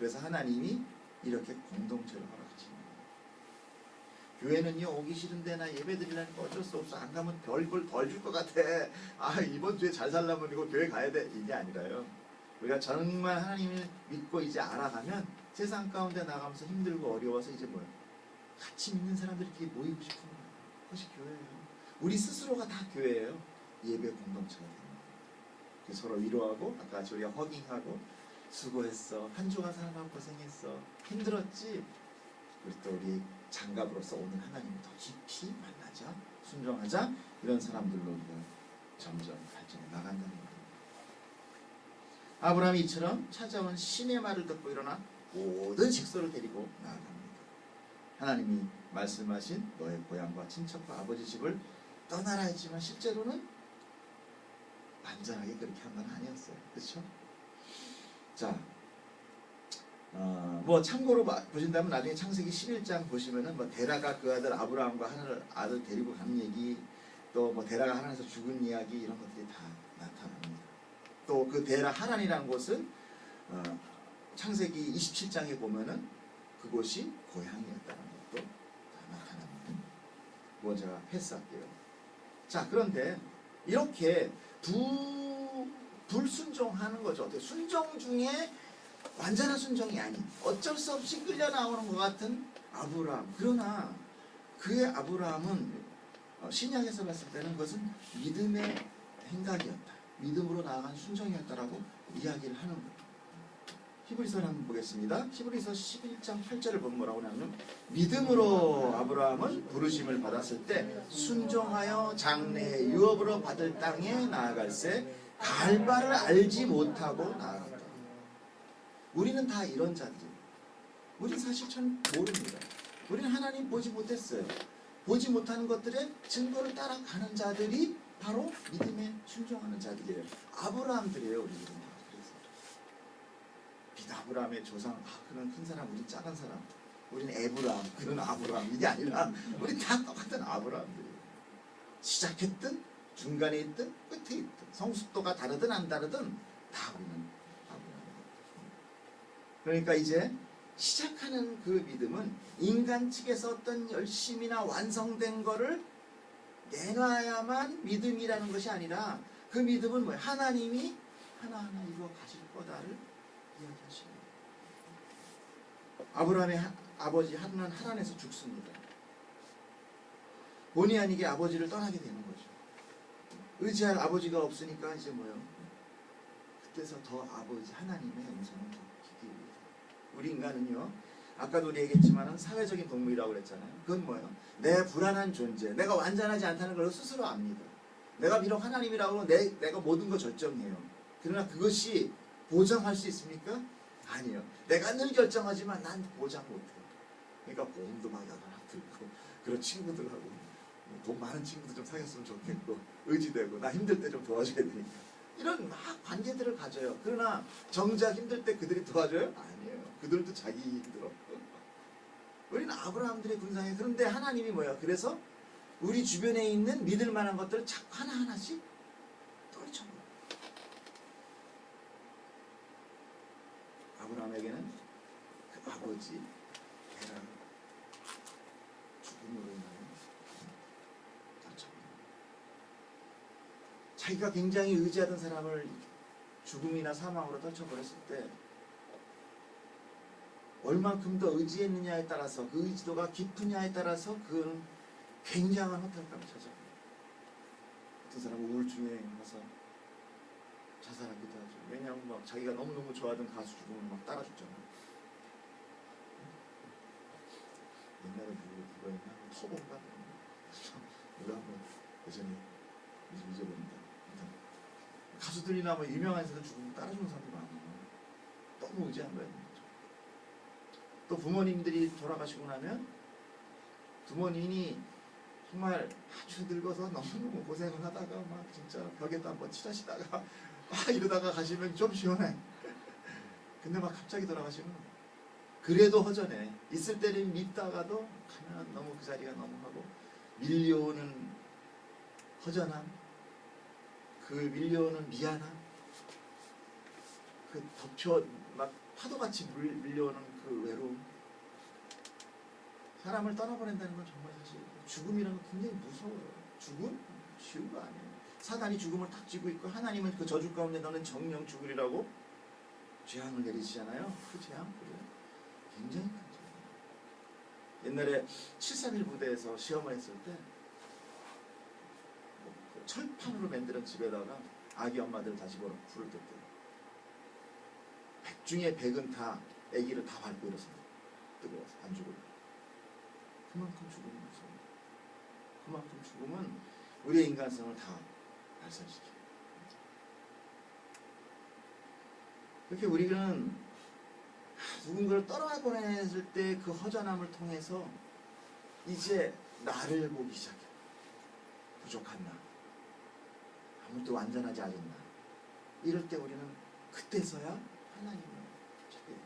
S2: 그래서 하나님이 이렇게 공동체를 허락하시는 거예요. 교회는요 오기 싫은데 나 예배 드리려니까 어쩔 수 없어. 안 가면 별걸 덜 줄 것 같아. 이번 주에 잘 살려면 이거 교회 가야 돼. 이게 아니라요. 우리가 정말 하나님을 믿고 이제 알아가면 세상 가운데 나가면서 힘들고 어려워서 이제 뭐예요? 같이 믿는 사람들이 이렇게 모이고 싶은 거예요. 그것이 교회예요. 우리 스스로가 다 교회예요. 예배 공동체가 되는 거예요. 서로 위로하고 아까 우리가 허깅하고 수고했어. 한 주간 사람하고 고생했어. 힘들었지? 우리 또 우리 장갑으로서 오늘 하나님을 더 깊이 만나자. 순종하자. 이런 사람들로 우리가 점점 발전해 나간다는 거예요. 아브라함이 이처럼 찾아온 신의 말을 듣고 일어나 모든 식소를 데리고 나아갑니다. 하나님이 말씀하신 너의 고향과 친척과 아버지 집을 떠나라 했지만 실제로는 완전하게 그렇게 한 건 아니었어요. 그렇죠? 자, 뭐 참고로 보신다면 나중에 창세기 11장 보시면은 뭐 데라가 그 아들 아브라함과 하나를 아들 데리고 가는 얘기, 또 뭐 데라가 하란에서 죽은 이야기 이런 것들이 다 나타납니다. 또 그 데라 하란이라는 곳은 창세기 27장에 보면은 그곳이 고향이었다는 것도 다 나타납니다. 뭐 제가 패스할게요. 자, 그런데 이렇게 불순종하는 거죠. 순종 중에 완전한 순종이 아닌 어쩔 수 없이 끌려 나오는 것 같은 아브라함. 그러나 그의 아브라함은 신약에서 봤을 때는 그것은 믿음의 행각이었다. 믿음으로 나아간 순종이었다라고 이야기를 하는 거예요. 히브리서를 한번 보겠습니다. 히브리서 11장 8절을 보면 뭐라고 하냐면 믿음으로 아브라함은 부르심을 받았을 때 순종하여 장래의 유업으로 받을 땅에 나아갈새 갈 바를 알지 못하고 나아갔다. 우리는 다 이런 자들이에요. 우리는 사실 참 모릅니다. 우리는 하나님 보지 못했어요. 보지 못하는 것들의 증거를 따라가는 자들이 바로 믿음에 순종하는 자들이에요. 아브라함들이에요. 우리들은 다. 그래서 아브라함의 조상, 그는 큰 사람, 우리 작은 사람, 우리는 에브라함, 그는 아브라함, 이게 아니라 우리 다 똑같은 아브라함들이에요. 시작했든 중간에 있든 끝에 있든 성숙도가 다르든 안 다르든 다 우리는 아브라함. 그러니까 이제 시작하는 그 믿음은 인간 측에서 어떤 열심이나 완성된 거를 내놔야만 믿음이라는 것이 아니라 그 믿음은 뭐예요? 하나님이 하나하나 이루어 가실 거다를 이야기하시는 거예요. 아브라함의 아버지 하나는 하란에서 죽습니다. 본의 아니게 아버지를 떠나게 되는 거죠. 의지할 아버지가 없으니까 이제 뭐예요? 그때서 더 아버지 하나님의 음성을 더 귀 기울이게 돼요. 우리 인간은요, 아까도 우리 얘기했지만은 사회적인 동물이라고 그랬잖아요. 그건 뭐예요? 내 불안한 존재, 내가 완전하지 않다는 걸 스스로 압니다. 내가 비록 하나님이라고 내가 모든 걸 결정해요. 그러나 그것이 보장할 수 있습니까? 아니요. 내가 늘 결정하지만 난 보장 못해요. 그러니까 보험도 막 여러 들고, 그런 친구들하고 돈 많은 친구들 좀 사귀었으면 좋겠고, 의지되고, 나 힘들 때 좀 도와줘야 되니까 이런 막 관계들을 가져요. 그러나 정작 힘들 때 그들이 도와줘요? 아니에요. 그들도 자기 힘들어. 우리는 아브라함들의 군상이에요. 그런데 하나님이 뭐예요? 그래서 우리 주변에 있는 믿을 만한 것들을 자꾸 하나하나씩 떨쳐버려요. 아브라함에게는 그 아버지 베라 죽음으로 인하여 떨쳐버려요. 자기가 굉장히 의지하던 사람을 죽음이나 사망으로 떨쳐버렸을 때 얼만큼 더 의지했느냐에 따라서, 그 의지도가 깊으냐에 따라서 그는 굉장한 허탈감을 찾아요. 어떤 사람은 우울증에 가서 자살하기도 하죠. 왜냐하면 막 자기가 너무너무 좋아하던 가수 죽음을 막 따라 죽잖아요. 옛날에 누구였나? 터보가 누가 한번 예전에 잊어버린다. 가수들이나 뭐 유명한 사람들 죽으면 따라주는 사람들이 많아요. 너무 의지한 거예요. 또 부모님들이 돌아가시고 나면 부모님이 정말 아주 늙어서 너무너무 고생을 하다가 막 진짜 벽에다 한번 칠하시다가 막 이러다가 가시면 좀 시원해. 근데 막 갑자기 돌아가시면 그래도 허전해. 있을 때는 밉다가도 가면 너무 그 자리가 너무 하고, 밀려오는 허전함, 그 밀려오는 미안함, 그 덮쳐 막 파도같이 밀려오는 그 외로움. 사람을 떠나보낸다는 건 정말 사실 죽음이라는 건 굉장히 무서워요. 죽음? 쉬운 거 아니에요. 사단이 죽음을 탁 쥐고 있고 하나님은 그 저주 가운데 너는 정령 죽으리라고 재앙을 내리시잖아요. 그 재앙 굉장히 큰 재앙. 옛날에 731 부대에서 시험을 했을 때 철판으로 만드는 집에다가 아기 엄마들 다 집어넣고 불을 떴대요. 100 중에 100은 다 아기를 다 밟고 일어섭니다. 뜨거워서 안 죽어요. 그만큼 죽음은 무서워요. 그만큼 죽음은 우리의 인간성을 다 발산시켜요. 그렇게 우리는 누군가를 떠나보냈을 때 그 허전함을 통해서 이제 나를 보기 시작해요. 부족한 나, 아무것도 완전하지 않은 나. 이럴 때 우리는 그때서야 하나님을 찾게 돼요.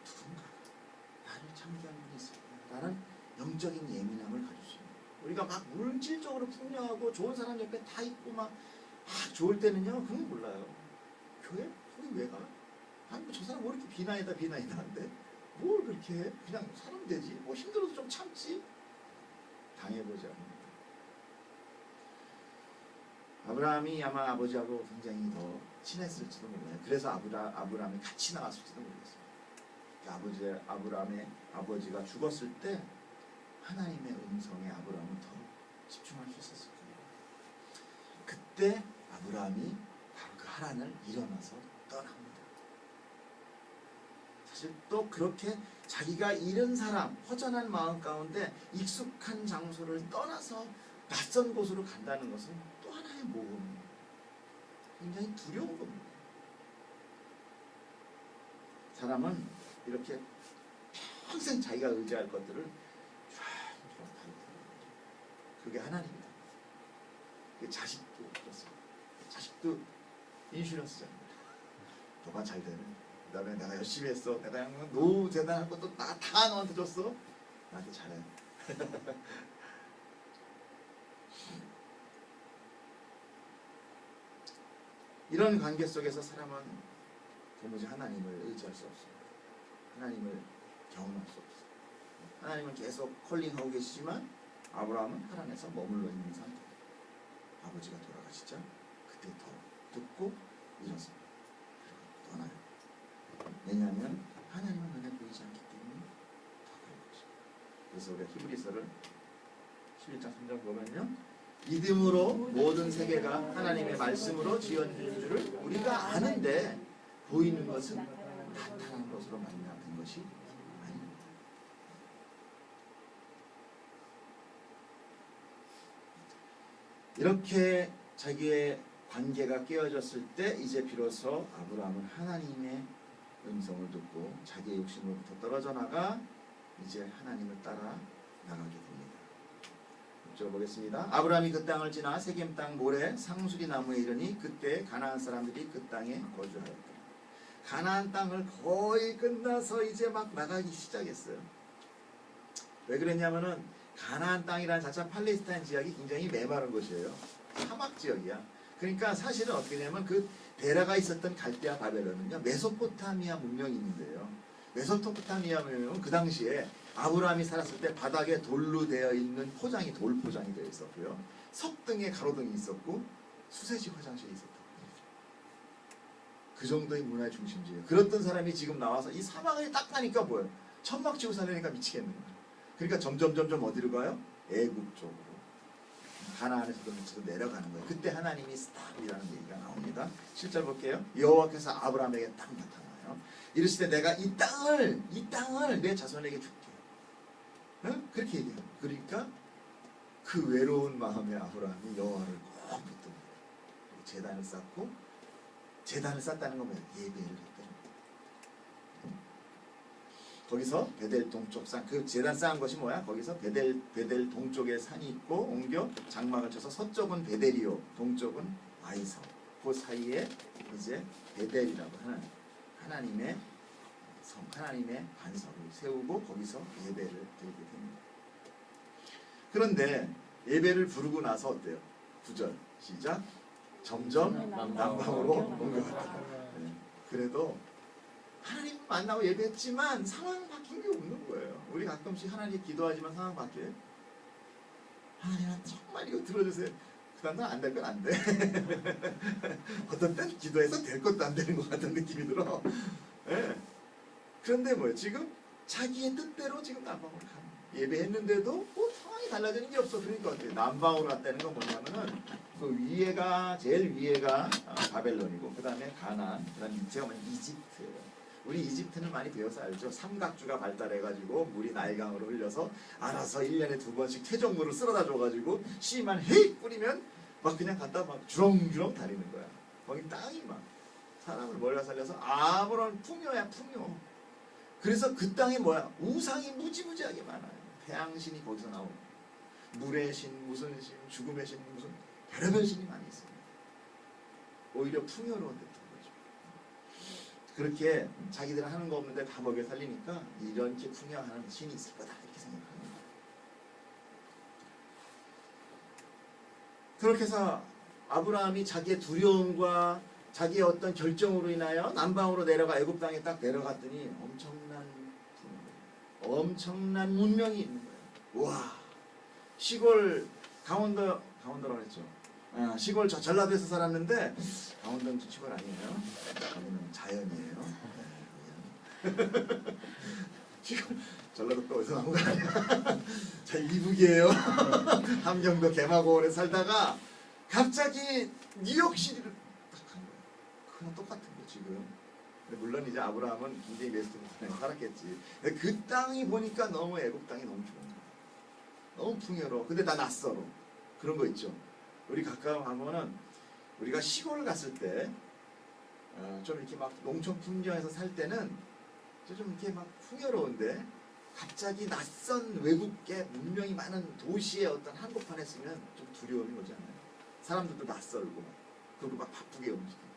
S2: 누군가 나를 창조한 분이 있을까? 라는 영적인 예민함을 가질 수 있는 거예요. 우리가 막 물질적으로 풍요하고 좋은 사람 옆에 다 있고 막 좋을 때는요, 그건 몰라요. 교회? 거기 왜 가? 아니 뭐 저 사람 뭐 이렇게 비나이다 한데 뭘 그렇게 해? 그냥 살면 되지. 뭐 힘들어도 좀 참지. 당해보지 않습니다. 아브라함이 아마 아버지하고 굉장히 더 친했을지도 몰라요. 그래서 아브라함이 같이 나갔을지도 모르겠어요. 아브라함의 아버지가 죽었을 때 하나님의 음성에 아브라함은 더 집중할 수 있었을 거예요. 그때 아브라함이 바로 그 하란을 일어나서 떠납니다. 사실 또 그렇게 자기가 잃은 사람, 허전한 마음 가운데 익숙한 장소를 떠나서 낯선 곳으로 간다는 것은 또 하나의 모험이에요. 굉장히 두려운 겁니다. 사람은 이렇게 평생 자기가 의지할 것들을 쫙 그게 하나님이다. 자식도 그렇습니다. 자식도 인슈런스잖아요. 너가 잘 되면 그 다음에 내가 열심히 했어. 내가 노후 재단할 것도 다 너한테 줬어. 나한테 잘해. 이런 관계 속에서 사람은 도무지 하나님을 의지할 수 없습니다. 하나님을 경험할 수 없어요. 하나님은 계속 콜링하고 계시지만 아브라함은 하란에서 머물러 있는 상태. 아버지가 돌아가시자 그때 더 듣고 일어섭니다. 그리고 떠나요. 왜냐하면 하나님은 눈에 보이지 않기 때문에 더 그런 것입니다. 그래서 우리가 히브리서를 11장 3절 보면요, 믿음으로 모든 세계가 하나님의 말씀으로 지어진 줄을 우리가 아는데 보이는 것은 나타난 것으로 말미암은 것이 아닙니다. 이렇게 자기의 관계가 깨어졌을 때 이제 비로소 아브라함은 하나님의 음성을 듣고 자기의 욕심으로부터 떨어져 나가 이제 하나님을 따라 나가게 됩니다. 보겠습니다. 아브라함이 그 땅을 지나 세겜 땅 모래 상수리 나무에 이르니 그때 가나안 사람들이 그 땅에 거주하였다. 가나안 땅을 거의 끝나서 이제 막 나가기 시작했어요. 왜 그랬냐면은 가나안 땅이라는 자체 팔레스타인 지역이 굉장히 메마른 곳이에요. 사막 지역이야. 그러니까 사실은 어떻게 되냐면 그 베라가 있었던 갈대아 바벨론은요, 메소포타미아 문명이 있는데요. 메소포타미아 문명은 그 당시에 아브라함이 살았을 때 바닥에 돌로 되어 있는 포장이 돌 포장이 되어 있었고요. 석등에 가로등이 있었고 수세식 화장실이 있었다고 합니다. 그 정도의 문화의 중심지예요. 그랬던 사람이 지금 나와서 이 사막을 딱 가니까 뭐예요? 천막 치고 살려니까 미치겠는 거예요. 그러니까 점점 어디로 가요? 애국 쪽으로. 가나안에서도 밑으로 내려가는 거예요. 그때 하나님이 스탑이라는 얘기가 나옵니다. 7절 볼게요. 여호와께서 아브라함에게 딱 나타나요. 이르시되 내가 이 땅을 내 자손에게 줄게. 응? 그렇게 얘기해요. 그러니까 그 외로운 마음에 아브라함이 여호와를 꼭 붙듭니다. 제단을 쌓고, 제단을 쌓다는 건 뭐예요? 예배를 했다는 거예요. 거기서 베델 동쪽 산, 그 제단 쌓은 것이 뭐야? 거기서 베델 동쪽에 산이 있고 옮겨 장막을 쳐서 서쪽은 베델이요 동쪽은 아이서, 그 사이에 이제 베델이라고 하는 하나님의 성, 하나님의 반석을 세우고 거기서 예배를 드리게 됩니다. 그런데 예배를 부르고 나서 어때요? 9절 시작. 점점 남방으로 옮겨갔다. 네. 그래도 하나님 만나고 예배했지만 상황 바뀐 게 없는 거예요. 우리 가끔씩 하나님 기도하지만 상황 바뀌어요. 하나님 정말 이거 들어주세요. 그 다음은 안 될 건 안 돼. 어떤 땐 기도해서 될 것도 안 되는 것 같은 느낌이 들어. 네. 그런데 뭐예요? 지금 자기의 뜻대로 지금 남방으로 가는 거예요. 예배했는데도 뭐 상황이 달라지는 게 없어. 그러니까 어때요? 남방으로 갔다는 건 뭐냐면은 그 위에가 제일 위에가 바벨론이고 그 다음에 가나안, 그 다음에 밑에가 뭐냐 이집트예요. 우리 이집트는 많이 배워서 알죠. 삼각주가 발달해가지고 물이 나일강으로 흘려서 알아서 1년에 2번씩 태적물을 쓸어다 줘가지고 씨만 헤익 뿌리면 막 그냥 갖다 막 주렁주렁 다니는 거야. 거기 땅이 막 사람을 몰라 살려서 아무런 풍요야 풍요. 그래서 그 땅에 뭐야? 우상이 무지무지하게 많아요. 태양신이 거기서 나오고 물의 신, 무슨 신, 죽음의 신, 무슨 별의별 신이 많이 있습니다. 오히려 풍요로운 듯한 거죠. 그렇게 자기들은 하는 거 없는데 다 먹여 살리니까 이렇게 풍요하는 신이 있을 거다 이렇게 생각합니다. 그렇게 해서 아브라함이 자기의 두려움과 자기의 어떤 결정으로 인하여 남방으로 내려가 애굽 땅에 딱 내려갔더니 엄청난 문명이 있는 거예요. 와, 시골 강원도라고 했죠. 시골 저 전라도에서 살았는데 강원도는 시골 아니에요. 거기는 자연이에요. 시골 전라도 또 어디서 나온 거 아니야. 자 이북이에요. 함경도 개마고원에 살다가 갑자기 뉴욕시티를 딱 간 거예요. 그랑 똑같은 거 지금. 물론 이제 아브라함은 굉장히 메소포타미아에 살았겠지. 그 땅이 보니까 너무 애국 땅이 너무 좋은 거야. 너무 풍요로워. 근데 다 낯설어. 그런 거 있죠. 우리 가까운 가면은 우리가 시골 갔을 때 좀 이렇게 막 농촌 풍경에서 살 때는 좀 이렇게 막 풍요로운데 갑자기 낯선 외국계 문명이 많은 도시의 어떤 한복판에 있으면 좀 두려움이 오지 않아요? 사람들도 낯설고 그리고 막 바쁘게 움직이고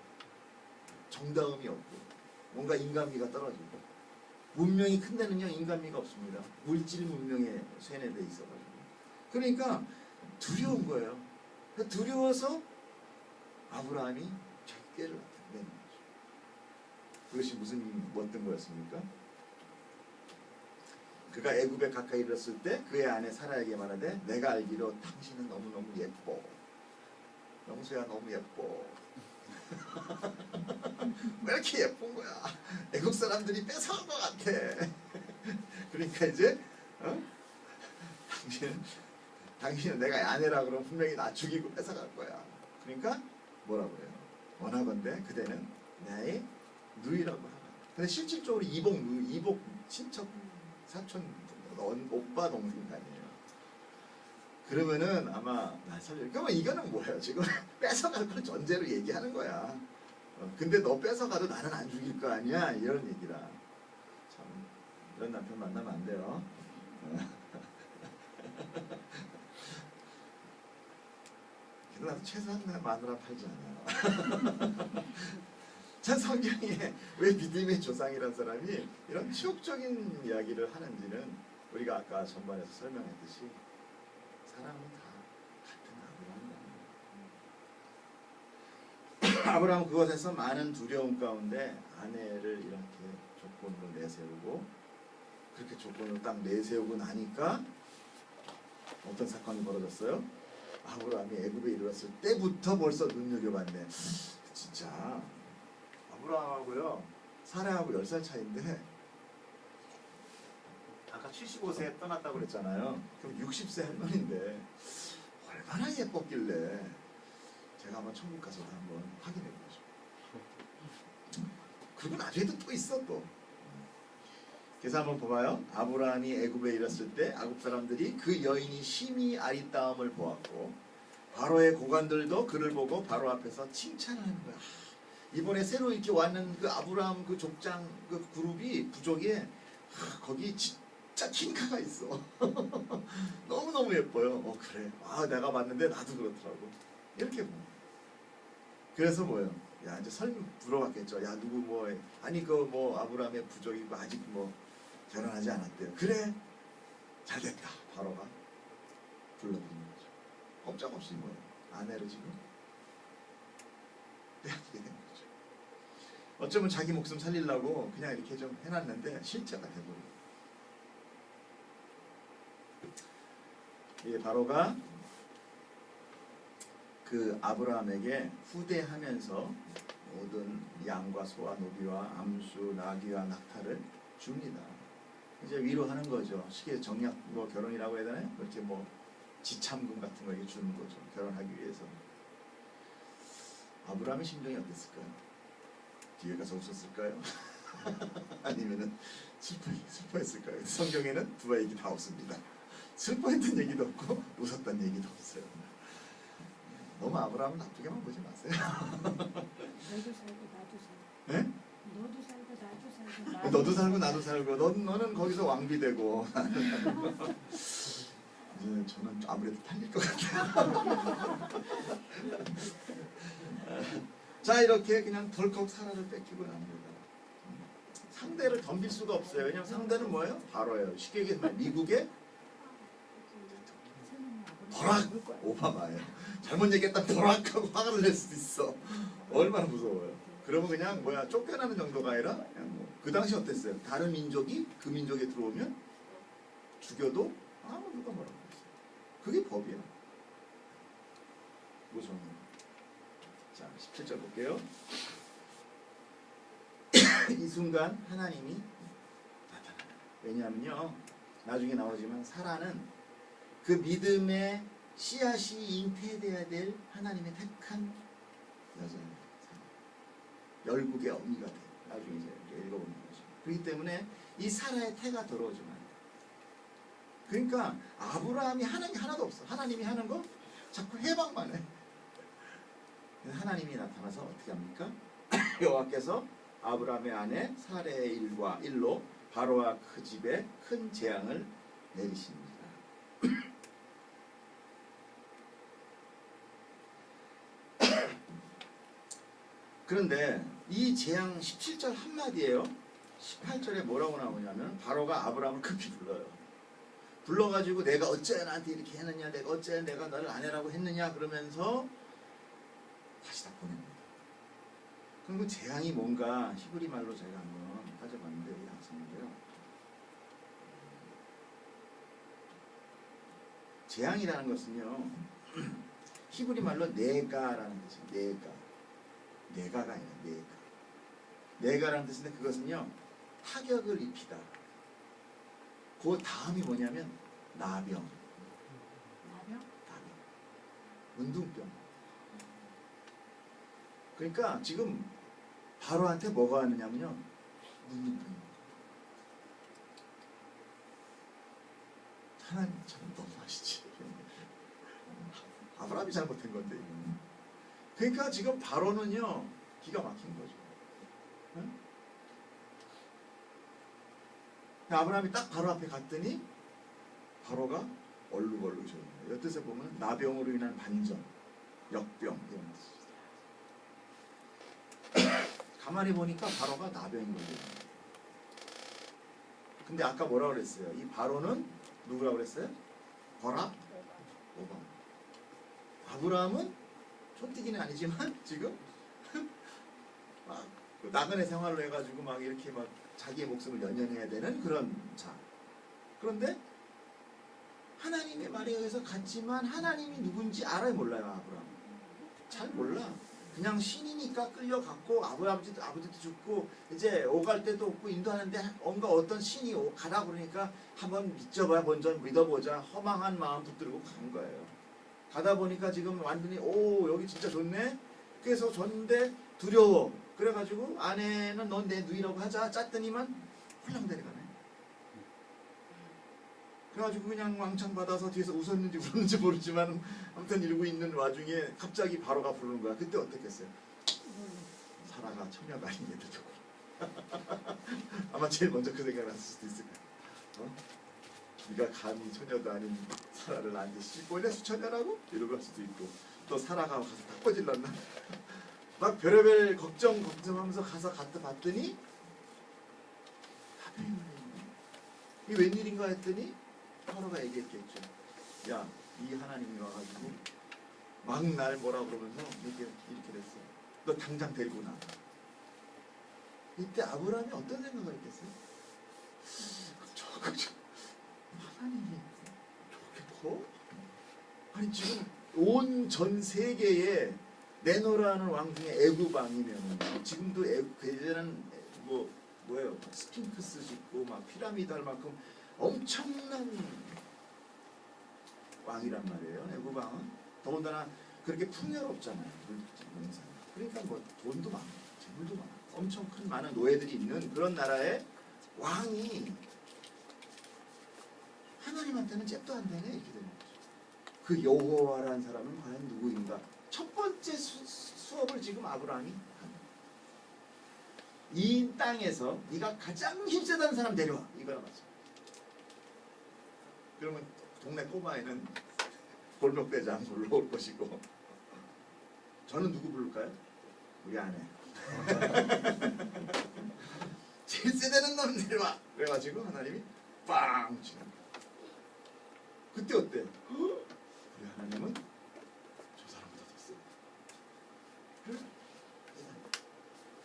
S2: 정다움이 없고 뭔가 인간미가 떨어지고. 문명이 큰 데는요 인간미가 없습니다. 물질 문명에 쇠뇌돼 있어가지고. 그러니까 두려운 거예요. 두려워서 아브라함이 죗개를 내는 거죠. 그것이 어떤 거였습니까? 그가 애굽에 가까이 이르렀을 때 그의 아내 사라에게 말하되 내가 알기로 당신은 너무너무 예뻐. 영수야 너무 예뻐. 왜 이렇게 예쁜 거야? 애국 사람들이 뺏어간 것 같아. 그러니까 이제 당신은 내가 아내라 그러면 분명히 나 죽이고 뺏어갈 거야. 그러니까 뭐라고 해요? 원하건대 그대는 나의 누이라고 하라. 근데 실질적으로 이복 친척 사촌 오빠 동생 아니에요. 그러면은 아마 그러면 이거는 뭐예요? 지금 뺏어갈 걸 전제로 얘기하는 거야. 근데 너 뺏어가도 나는 안 죽일 거 아니야? 이런 얘기라. 참 이런 남편 만나면 안 돼요. 나도 최소한 마누라 팔지 않아요. 참 성경에 왜 믿음의 조상이라는 사람이 이런 추억적인 이야기를 하는지는 우리가 아까 전반에서 설명했듯이 사람은 다 같은 아브라함이다. 아브라함은 그것에서 많은 두려움 가운데 아내를 이렇게 조건으로 내세우고 그렇게 조건을 딱 내세우고 나니까 어떤 사건이 벌어졌어요? 아브라함이 애굽에 이르렀을 때부터 벌써 눈여겨봤네. 진짜 아브라함하고요 사라하고 10살 차이인데 아까 75세에 떠났다고 그랬잖아요. 그럼 60세 할머니인데 얼마나 예뻤길래 제가 한번 천국 가서도 한번 확인해 보죠. 그리고 나중에도 또 있어 또. 그래서 한번 봐봐요. 아브라함이 애굽에 이르렀을 때 애굽 사람들이 그 여인이 심히 아리따움을 보았고 바로의 고관들도 그를 보고 바로 앞에서 칭찬을 하는 거야. 이번에 새로 이렇게 왔는 그 아브라함 그 족장 그 그룹이 부족에 거기 진짜 킹카가 있어. 너무너무 예뻐요. 그래. 내가 봤는데 나도 그렇더라고. 이렇게 뭐. 그래서 뭐예요? 야 이제 설명 물어봤겠죠. 야 누구 뭐 아니 그 뭐 아브라함의 부족이고 아직 뭐 결혼하지 않았대요. 그래 잘됐다. 바로가 불러드는 거죠. 꼼짝없이 뭐예요? 아내를 지금 빼앗기게 된 거죠. 어쩌면 자기 목숨 살리려고 그냥 이렇게 좀 해놨는데 실제가 돼버려요. 이 바로가 그 아브라함에게 후대하면서 모든 양과 소와 노비와 암수, 나귀와 낙타를 줍니다. 이제 위로하는 거죠. 쉽게 정략 뭐 결혼이라고 해야 되나요? 그렇게 뭐 지참금 같은 거 주는 거죠. 결혼하기 위해서. 아브라함의 심정이 어땠을까요? 뒤에 가서 웃었을까요? 아니면은 슬퍼했을까요? 성경에는 두 얘기 다 없습니다. 슬퍼했던 얘기도 없고 웃었던 얘기도 없어요. 너무 아브라함을 나쁘게만 보지 마세요.
S4: 너도 살고 나도 살고.
S2: 네?
S4: 너도 살고 나도 살고.
S2: 너도 살고 나도 살고 너는 거기서 왕비되고 이제 저는 아무래도 팔릴 것 같아요. 자 이렇게 그냥 덜컥 사라를 뺏기고 납니다. 상대를 덤빌 수가 없어요. 왜냐면 상대는 뭐예요? 바로예요. 쉽게 얘기하면 미국의 버락 오바마예요. 잘못 얘기했다 버락하고 화가 낼 수도 있어. 얼마나 무서워요. 그러면 그냥 뭐야 쫓겨나는 정도가 아니라 그냥 뭐 그 당시 어땠어요? 다른 민족이 그 민족에 들어오면 죽여도 아무 누가 뭐라고 했어요. 그게 법이야. 무서운 거. 자 17절 볼게요. 이 순간 하나님이 나타나요. 왜냐하면요 나중에 나오지만 사라는 그 믿음의 씨앗이 잉태돼야 될 하나님의 택한 여자입니다. 열국의 어미가 돼. 나중에 이제 읽어보는 거죠. 그렇기 때문에 이 사라의 태가 들어오지만 그러니까 아브라함이 하는 게 하나도 없어. 하나님이 하는 거 자꾸 해방만 해. 하나님이 나타나서 어떻게 합니까? 여호와께서 아브라함의 아내 사라의 일로 바로와 그 집에 큰 재앙을 내리십니다. 그런데 이 재앙 17절 한마디예요. 18절에 뭐라고 나오냐면 바로가 아브라함을 급히 불러요. 불러가지고 내가 어째 나한테 이렇게 했느냐, 내가 어째 내가 너를 아내라고 했느냐 그러면서 다시 다 보냅니다. 그럼 그 재앙이 뭔가 히브리 말로 제가 한번 가져봤는데 여기 나왔는데요. 재앙이라는 것은요 히브리 말로 네가라는 뜻이에요. 네가가 아니라 네가라는 뜻인데 그것은요 타격을 입히다. 그 다음이 뭐냐면 나병, 문둥병. 그러니까 지금 바로한테 뭐가 왔느냐면요 문둥병. 하나님 참 너무하시지. 아브라함이 잘못한 건데 이거는. 그러니까 지금 바로는요 기가 막힌 거죠. 응? 아브라함이 딱 바로 앞에 갔더니 바로가 얼룩얼룩해져요. 이 뜻에 보면 나병으로 인한 반전, 역병 이런 뜻이죠. 가만히 보니까 바로가 나병이 걸려요. 근데 아까 뭐라고 그랬어요? 이 바로는 누구라고 그랬어요? 버락 오바마. 아브라함은 촌뜨기는 아니지만 지금 막 나그네 생활을 해가지고 막 이렇게 막 자기의 목숨을 연연해야 되는 그런 자. 그런데 하나님의 말에 의해서 갔지만 하나님이 누군지 알아요 몰라요 아브라함? 잘 몰라. 그냥 신이니까 끌려갔고 아버지도 죽고 이제 오갈 데도 없고 인도하는데 뭔가 어떤 신이 가라 그러니까 한번 먼저 믿어보자 허망한 마음 붙들고 간 거예요. 가다 보니까 지금 완전히 오 여기 진짜 좋네. 그래서 줬는데 두려워. 그래가지고 아내는 넌 내 누이라고 하자 짰더니만 홀랑 데려가네. 그래가지고 그냥 왕창 받아서 뒤에서 웃었는지 울었는지 모르지만 아무튼 이러고 있는 와중에 갑자기 바로가 부르는 거야. 그때 어떻겠어요? 사라가 처녀가 아닌 게 되고 아마 제일 먼저 그 생각을 했을 수도 있을 거야. 네가 감히 처녀도 아닌 사라를 나한테 씹고 이래서 처녀라고? 이러고 할 수도 있고 또 사라가 가서 다 꺼질렀나? 막 별의별 걱정하면서 가서 갔다 봤더니 가병이 걸려있네. 이게 웬일인가 했더니 바로가 얘기했겠죠. 야, 이 하나님이 와가지고 막 날 뭐라 그러면서 이렇게 됐어. 너 당장 데리고 나가. 이때 아브라함이 어떤 생각을 했겠어요? 하나님이 저렇게 커? 아니 지금 온 전 세계에 내노라는 왕 중에 애굽 왕이면 지금도 예전에는 뭐예요? 스핑크스 짓고 막 피라미드 할 만큼 엄청난 왕이란 말이에요. 애굽 왕은 더군다나 그렇게 풍요롭잖아요. 그러니까 뭐 돈도 많고 재물도 많고 엄청 큰 많은 노예들이 있는 그런 나라의 왕이 하나님한테는 잽도 안 되네 이렇게 되는 거죠. 그 여호와라는 사람은 과연 누구인가? 첫 번째 수업을 지금 아브라함이 합니다. 이 땅에서 네가 가장 힘세다는 사람 데려와. 이거랑 맞죠. 그러면 동네 꼬마애는 골목대장 불러올 것이고 저는 누구 부를까요? 우리 아내. 제일 세다는 놈 데려와. 그래가지고 하나님이 빵 치는 거야. 그때 어때? 우리 하나님은 저 사람보다 더 세.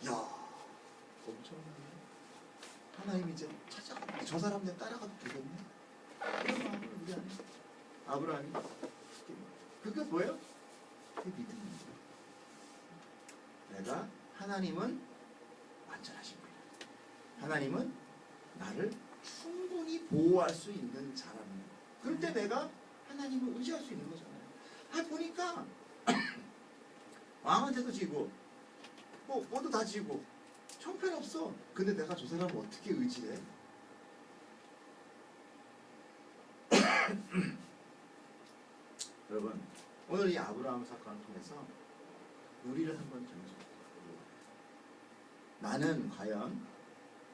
S2: 야, 엄청나네. 하나님 이제 찾아가. 저 사람 내 따라가도 되겠네. 그런 우리 안에 아브라함이 그게 뭐예요? 그게 믿음입니다. 내가 하나님은 완전하신 분이야. 하나님은 나를 충분히 보호할 수 있는 자라는 거. 그럴 때 내가 하나님을 의지할 수 있는 거잖아요. 보니까 왕한테도 지고 뭐도 다 지고 형편없어. 근데 내가 저 사람을 어떻게 의지해? 여러분 오늘 이 아브라함 사건을 통해서 우리를 한번 점검해보세요. 나는 과연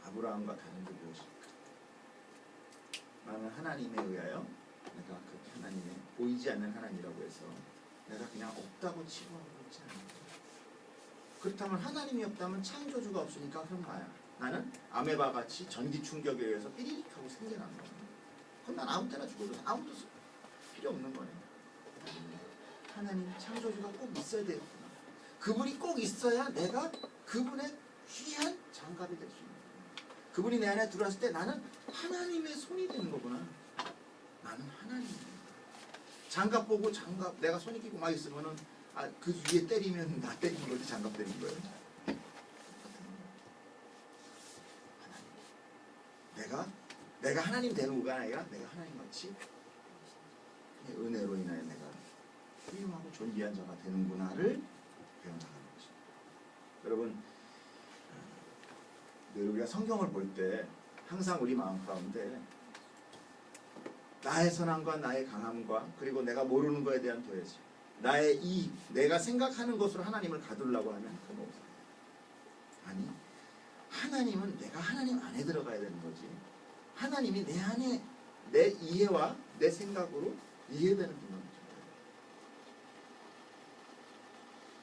S2: 아브라함과 다른 게 무엇일까? 나는 하나님에 의하여 내가 그 하나님의 보이지 않는 하나님이라고 해서 내가 그냥 없다고 치부하고 있지 않을까? 그렇다면 하나님이 없다면 창조주가 없으니까 그럼 나야. 나는 아메바 같이 전기 충격에 의해서 삐리릭 하고 생겨난 거야. 그럼 난 아무 때나 죽어도 아무도 필요 없는 거네. 하나님 창조주가 꼭 있어야 되겠구나. 그분이 꼭 있어야 내가 그분의 귀한 장갑이 될 수 있는 거야. 그분이 내 안에 들어왔을 때 나는 하나님의 손이 되는 거구나. 나는 하나님입니다. 장갑 보고 장갑 내가 손이 끼고 막 있으면은 그 위에 때리면 나 때리는 거지 장갑 때리는 거예요. 하나님. 내가 하나님 되는 거가 아니라 내가 하나님 같이 은혜로 인하여 내가 훌륭하고 존귀한 자가 되는구나를 배워나가는 것입니다. 여러분 늘 우리가 성경을 볼 때 항상 우리 마음 가운데 나의 선함과 나의 강함과 그리고 내가 모르는 것에 대한 도회지 나의 내가 생각하는 것으로 하나님을 가두려고 하면 그건 없어요. 아니 하나님은 내가 하나님 안에 들어가야 되는 거지. 하나님이 내 안에 내 이해와 내 생각으로 이해되는 분은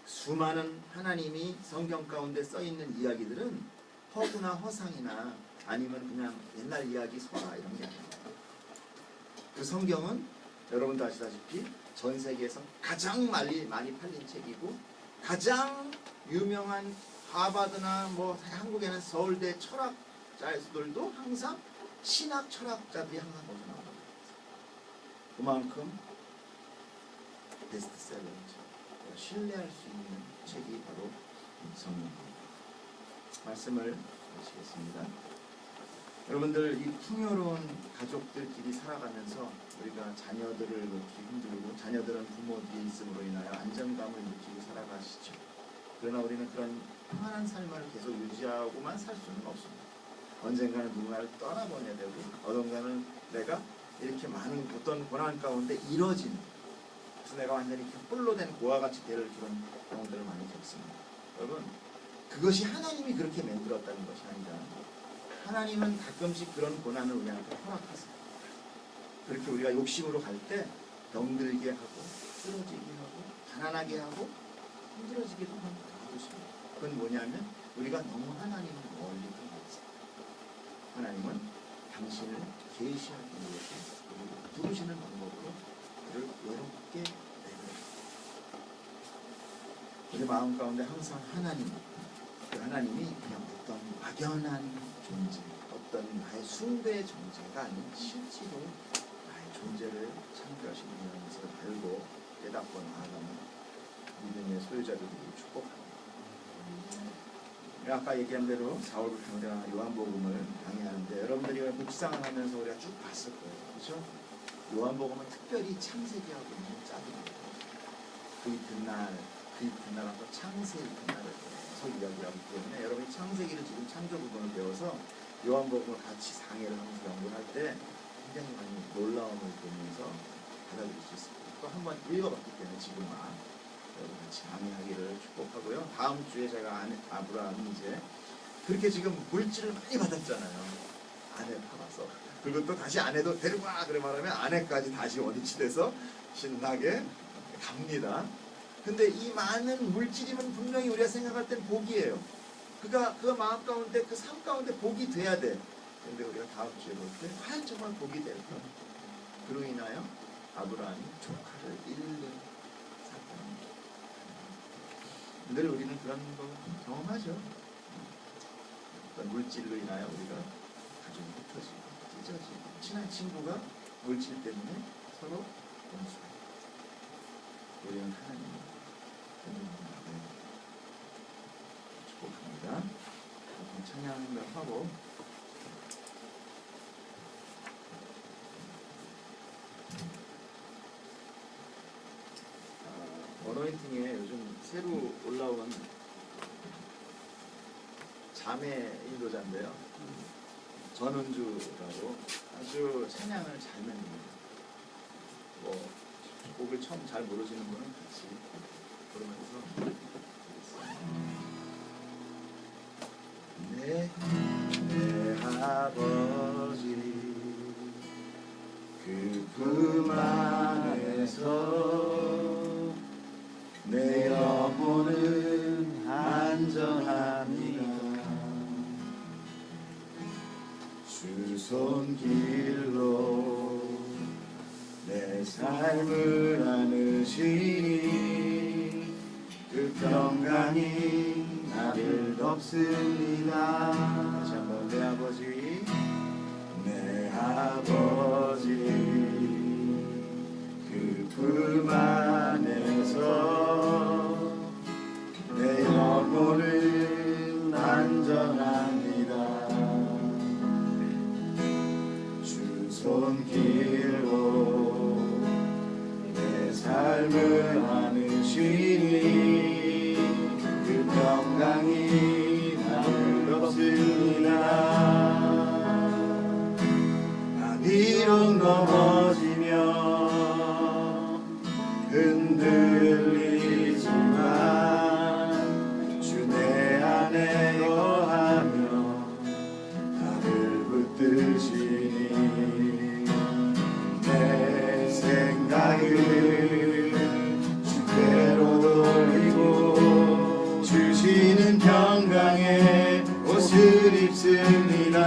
S2: 수많은 하나님이 성경 가운데 써있는 이야기들은 허구나 허상이나 아니면 그냥 옛날 이야기 설화 이런 게 아니에요. 그 성경은 여러분도 아시다시피 전 세계에서 가장 많이 팔린 책이고 가장 유명한 하버드나 뭐 한국에는 서울대 철학자들도 항상 신학 철학자들이 항상 거기서 나와요. 그만큼 베스트셀러죠. 신뢰할 수 있는 책이 바로 성경입니다. 말씀을 마치겠습니다. 여러분들 이 풍요로운 가족들끼리 살아가면서 우리가 자녀들을 놓기 힘들고 자녀들은 부모 뒤에 있음으로 인하여 안정감을 느끼고 살아가시죠. 그러나 우리는 그런 평안한 삶을 계속 유지하고만 살 수는 없습니다. 언젠가는 누군가를 떠나보내야 되고 어딘가는 내가 이렇게 많은 어떤 고난 가운데 이뤄진 그래서 내가 완전히 뿔로 된 고와 같이 될 그런 경험들을 많이 겪습니다. 여러분 그것이 하나님이 그렇게 만들었다는 것이 아니라 하나님은 가끔씩 그런 고난을 우리한테 허락하세요. 그렇게 우리가 욕심으로 갈 때 병들게 하고 쓰러지게 하고 가난하게 하고 힘들어지기도 하고 그건 뭐냐면 우리가 너무 하나님을 멀리 떠났어요. 하나님은 당신을 계시하기 위해서 그리고 부르시는 방법으로 그를 외롭게 내버려요. 우리 마음 가운데 항상 하나님, 그 하나님이 그냥 어떤 막연한 존재, 어떤 나의 숭배의 존재가 아닌 실제로 나의 존재를 창조하신 분이라는 것을 알고 깨닫고 나아가는 믿음의 소유자들이 축복합니다. 아까 얘기한 대로 사울부터 요한복음을 강의하는데 여러분들이 묵상을 하면서 우리가 쭉 봤을 거예요. 그렇죠? 요한복음은 특별히 창세기하고 너무 짜깁니다. 그 이튿날하고 창세 이튿날을 계속 이야기하기 때문에 여러분이 창세기를 지금 창조 부분을 배워서 요한복음을 같이 상해를 하면서 연구할 때 굉장히 많이 놀라움을 보면서 받아들일 수 있습니다. 또 한번 읽어봤기 때문에 지금 여러분 같이 강의하기를 축복하고요. 다음 주에 제가 아브라함이 이제 그렇게 지금 물질을 많이 받았잖아요. 아내 팔아서. 그리고 또 다시 아내도 데려가 그래 말하면 아내까지 다시 원위치 돼서 신나게 갑니다. 근데 이 많은 물질이면 분명히 우리가 생각할 땐 복이에요. 그가 그 마음 가운데 그 삶 가운데 복이 돼야 돼. 근데 우리가 다음 주에 볼 때 과연 정말 복이 될까? 그로 인하여 아브라함이 조카를 잃는 늘 우리는 그런 거 경험하죠. 어떤 물질로 인하여 우리가 가정이 흩어지고 찢어지고 친한 친구가 물질 때문에 서로 원수하고 우리는 하나님 축복합니다. 찬양 한번 하고 어노인팅에 요즘 새로 올라온 자매 인도자인데요. 전은주라고 아주 찬양을 잘 만듭니다. 뭐 곡을 처음 잘 모르시는 분은 같이 부르면서 내 아버지 그 품 안에서 내 영혼은 손길로 내 삶을 안으시니 그 평강이 나를 덮습니다. 다시 한번 내 아버지, 내 아버지 그 품 안에서 내 영혼은 안전합니다. 주 손길로 내 삶을 안으시니 그 평강이 나를 덮습니다. 나 비록 넘어지며 흔들리지만 주 내 안에 거하며 나를 붙드시니 내 생각을 주께로 돌리고 주시는 평강의 옷을 입습니다.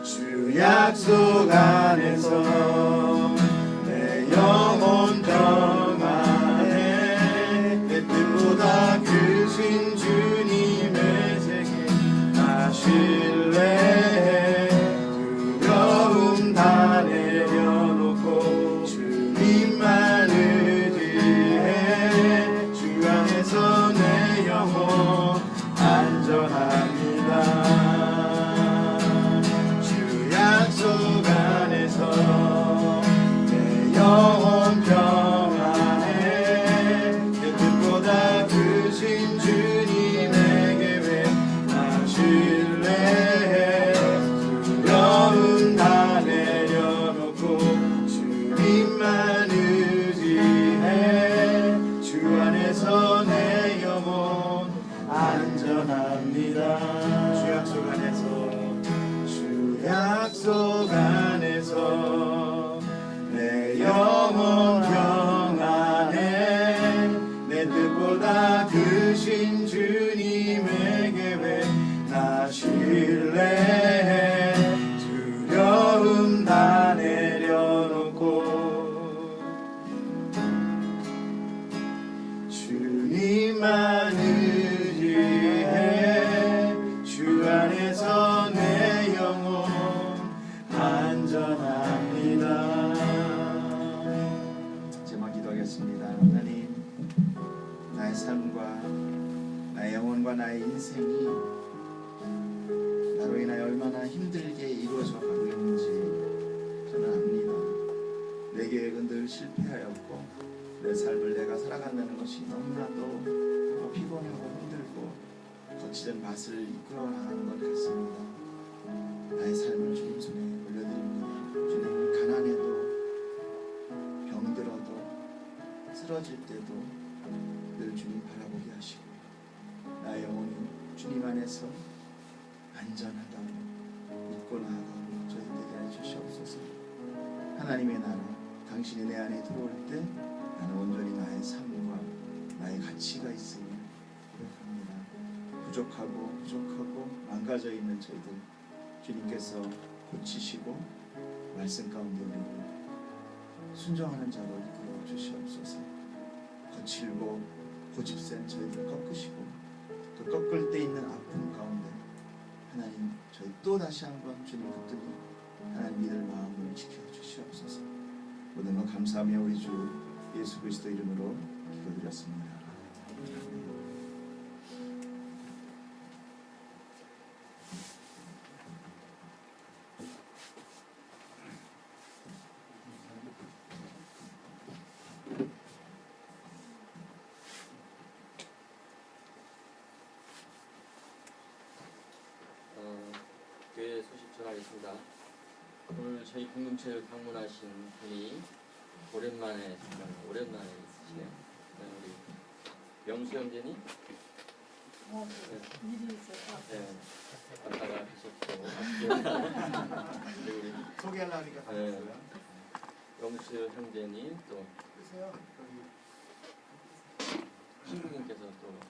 S2: 주 약속 안에서 내 영혼 평안에 내 뜻보다 크신 주님의 세계 나 신뢰해 두려움 다 내려놓고 주님만 의지해 주 안에서 내 영혼 안전합니다. 주 약속 안에서 내 영혼 평안해 내 뜻보다 크신 주님의 계획 나 신뢰해 두려움 다 내려놓고 주님만 의지해 주 안에서 내 영혼 안전합니다. 주 약속 안에서 주 약속 안에서 내 영혼 평안해 내 뜻보다 크신 주님의 계획 나 신뢰해 두려움 다 내려놓고 주님만 의지해 주 안에서 내 영혼 안전합니다. 제만 기도하겠습니다. 하나님, 나의 삶과 나의 영혼과 나의 인생이 나로 인하여 얼마나 힘들게 이루어져 가고 있는지 저는 압니다. 내 계획은 늘 실패하였고 내 삶을 내가 살아간다는 것이 너무나도 피곤하고 힘들고 거치된 맛을 이끌어 나가는 것 같습니다. 나의 삶을 주님 손에 올려드립니다. 주님, 가난해도 병들어도 쓰러질 때도 늘 주님 바라보게 하시고 나의 영혼이 주님 안에서 안전하다고 믿고 나아가고 저희 되게 해주시옵소서. 하나님의 나라, 당신이 내 안에 들어올 때 나는 온전히 나의 삶과 나의 가치가 있음을 고백합니다. 부족하고 망가져 있는 저희들 주님께서 고치시고 말씀 가운데 우리를 순종하는 자로 이끌어 주시옵소서. 거칠고 고집센 저희들 꺾으시고 또 꺾을 때 있는 아픔 가운데 하나님 저희 또 다시 한번 주님 붙들이 하나님 믿을 마음을 지켜주시옵소서. 모든 것 감사하며 우리 주 예수 그리스도 이름으로 기도드렸습니다.
S5: 교회 소식 전하겠습니다. 오늘 저희 공동체를 방문하신 분이 오랜만에 있으시네요. 우리 명수 형제님,
S4: 일이 있어서
S5: 네, 왔다가 하셨고, 그리고 우리
S2: 소개하려고 하니까
S5: 네. 명수 형제님 또
S2: 끄세요.
S5: 신부님께서 또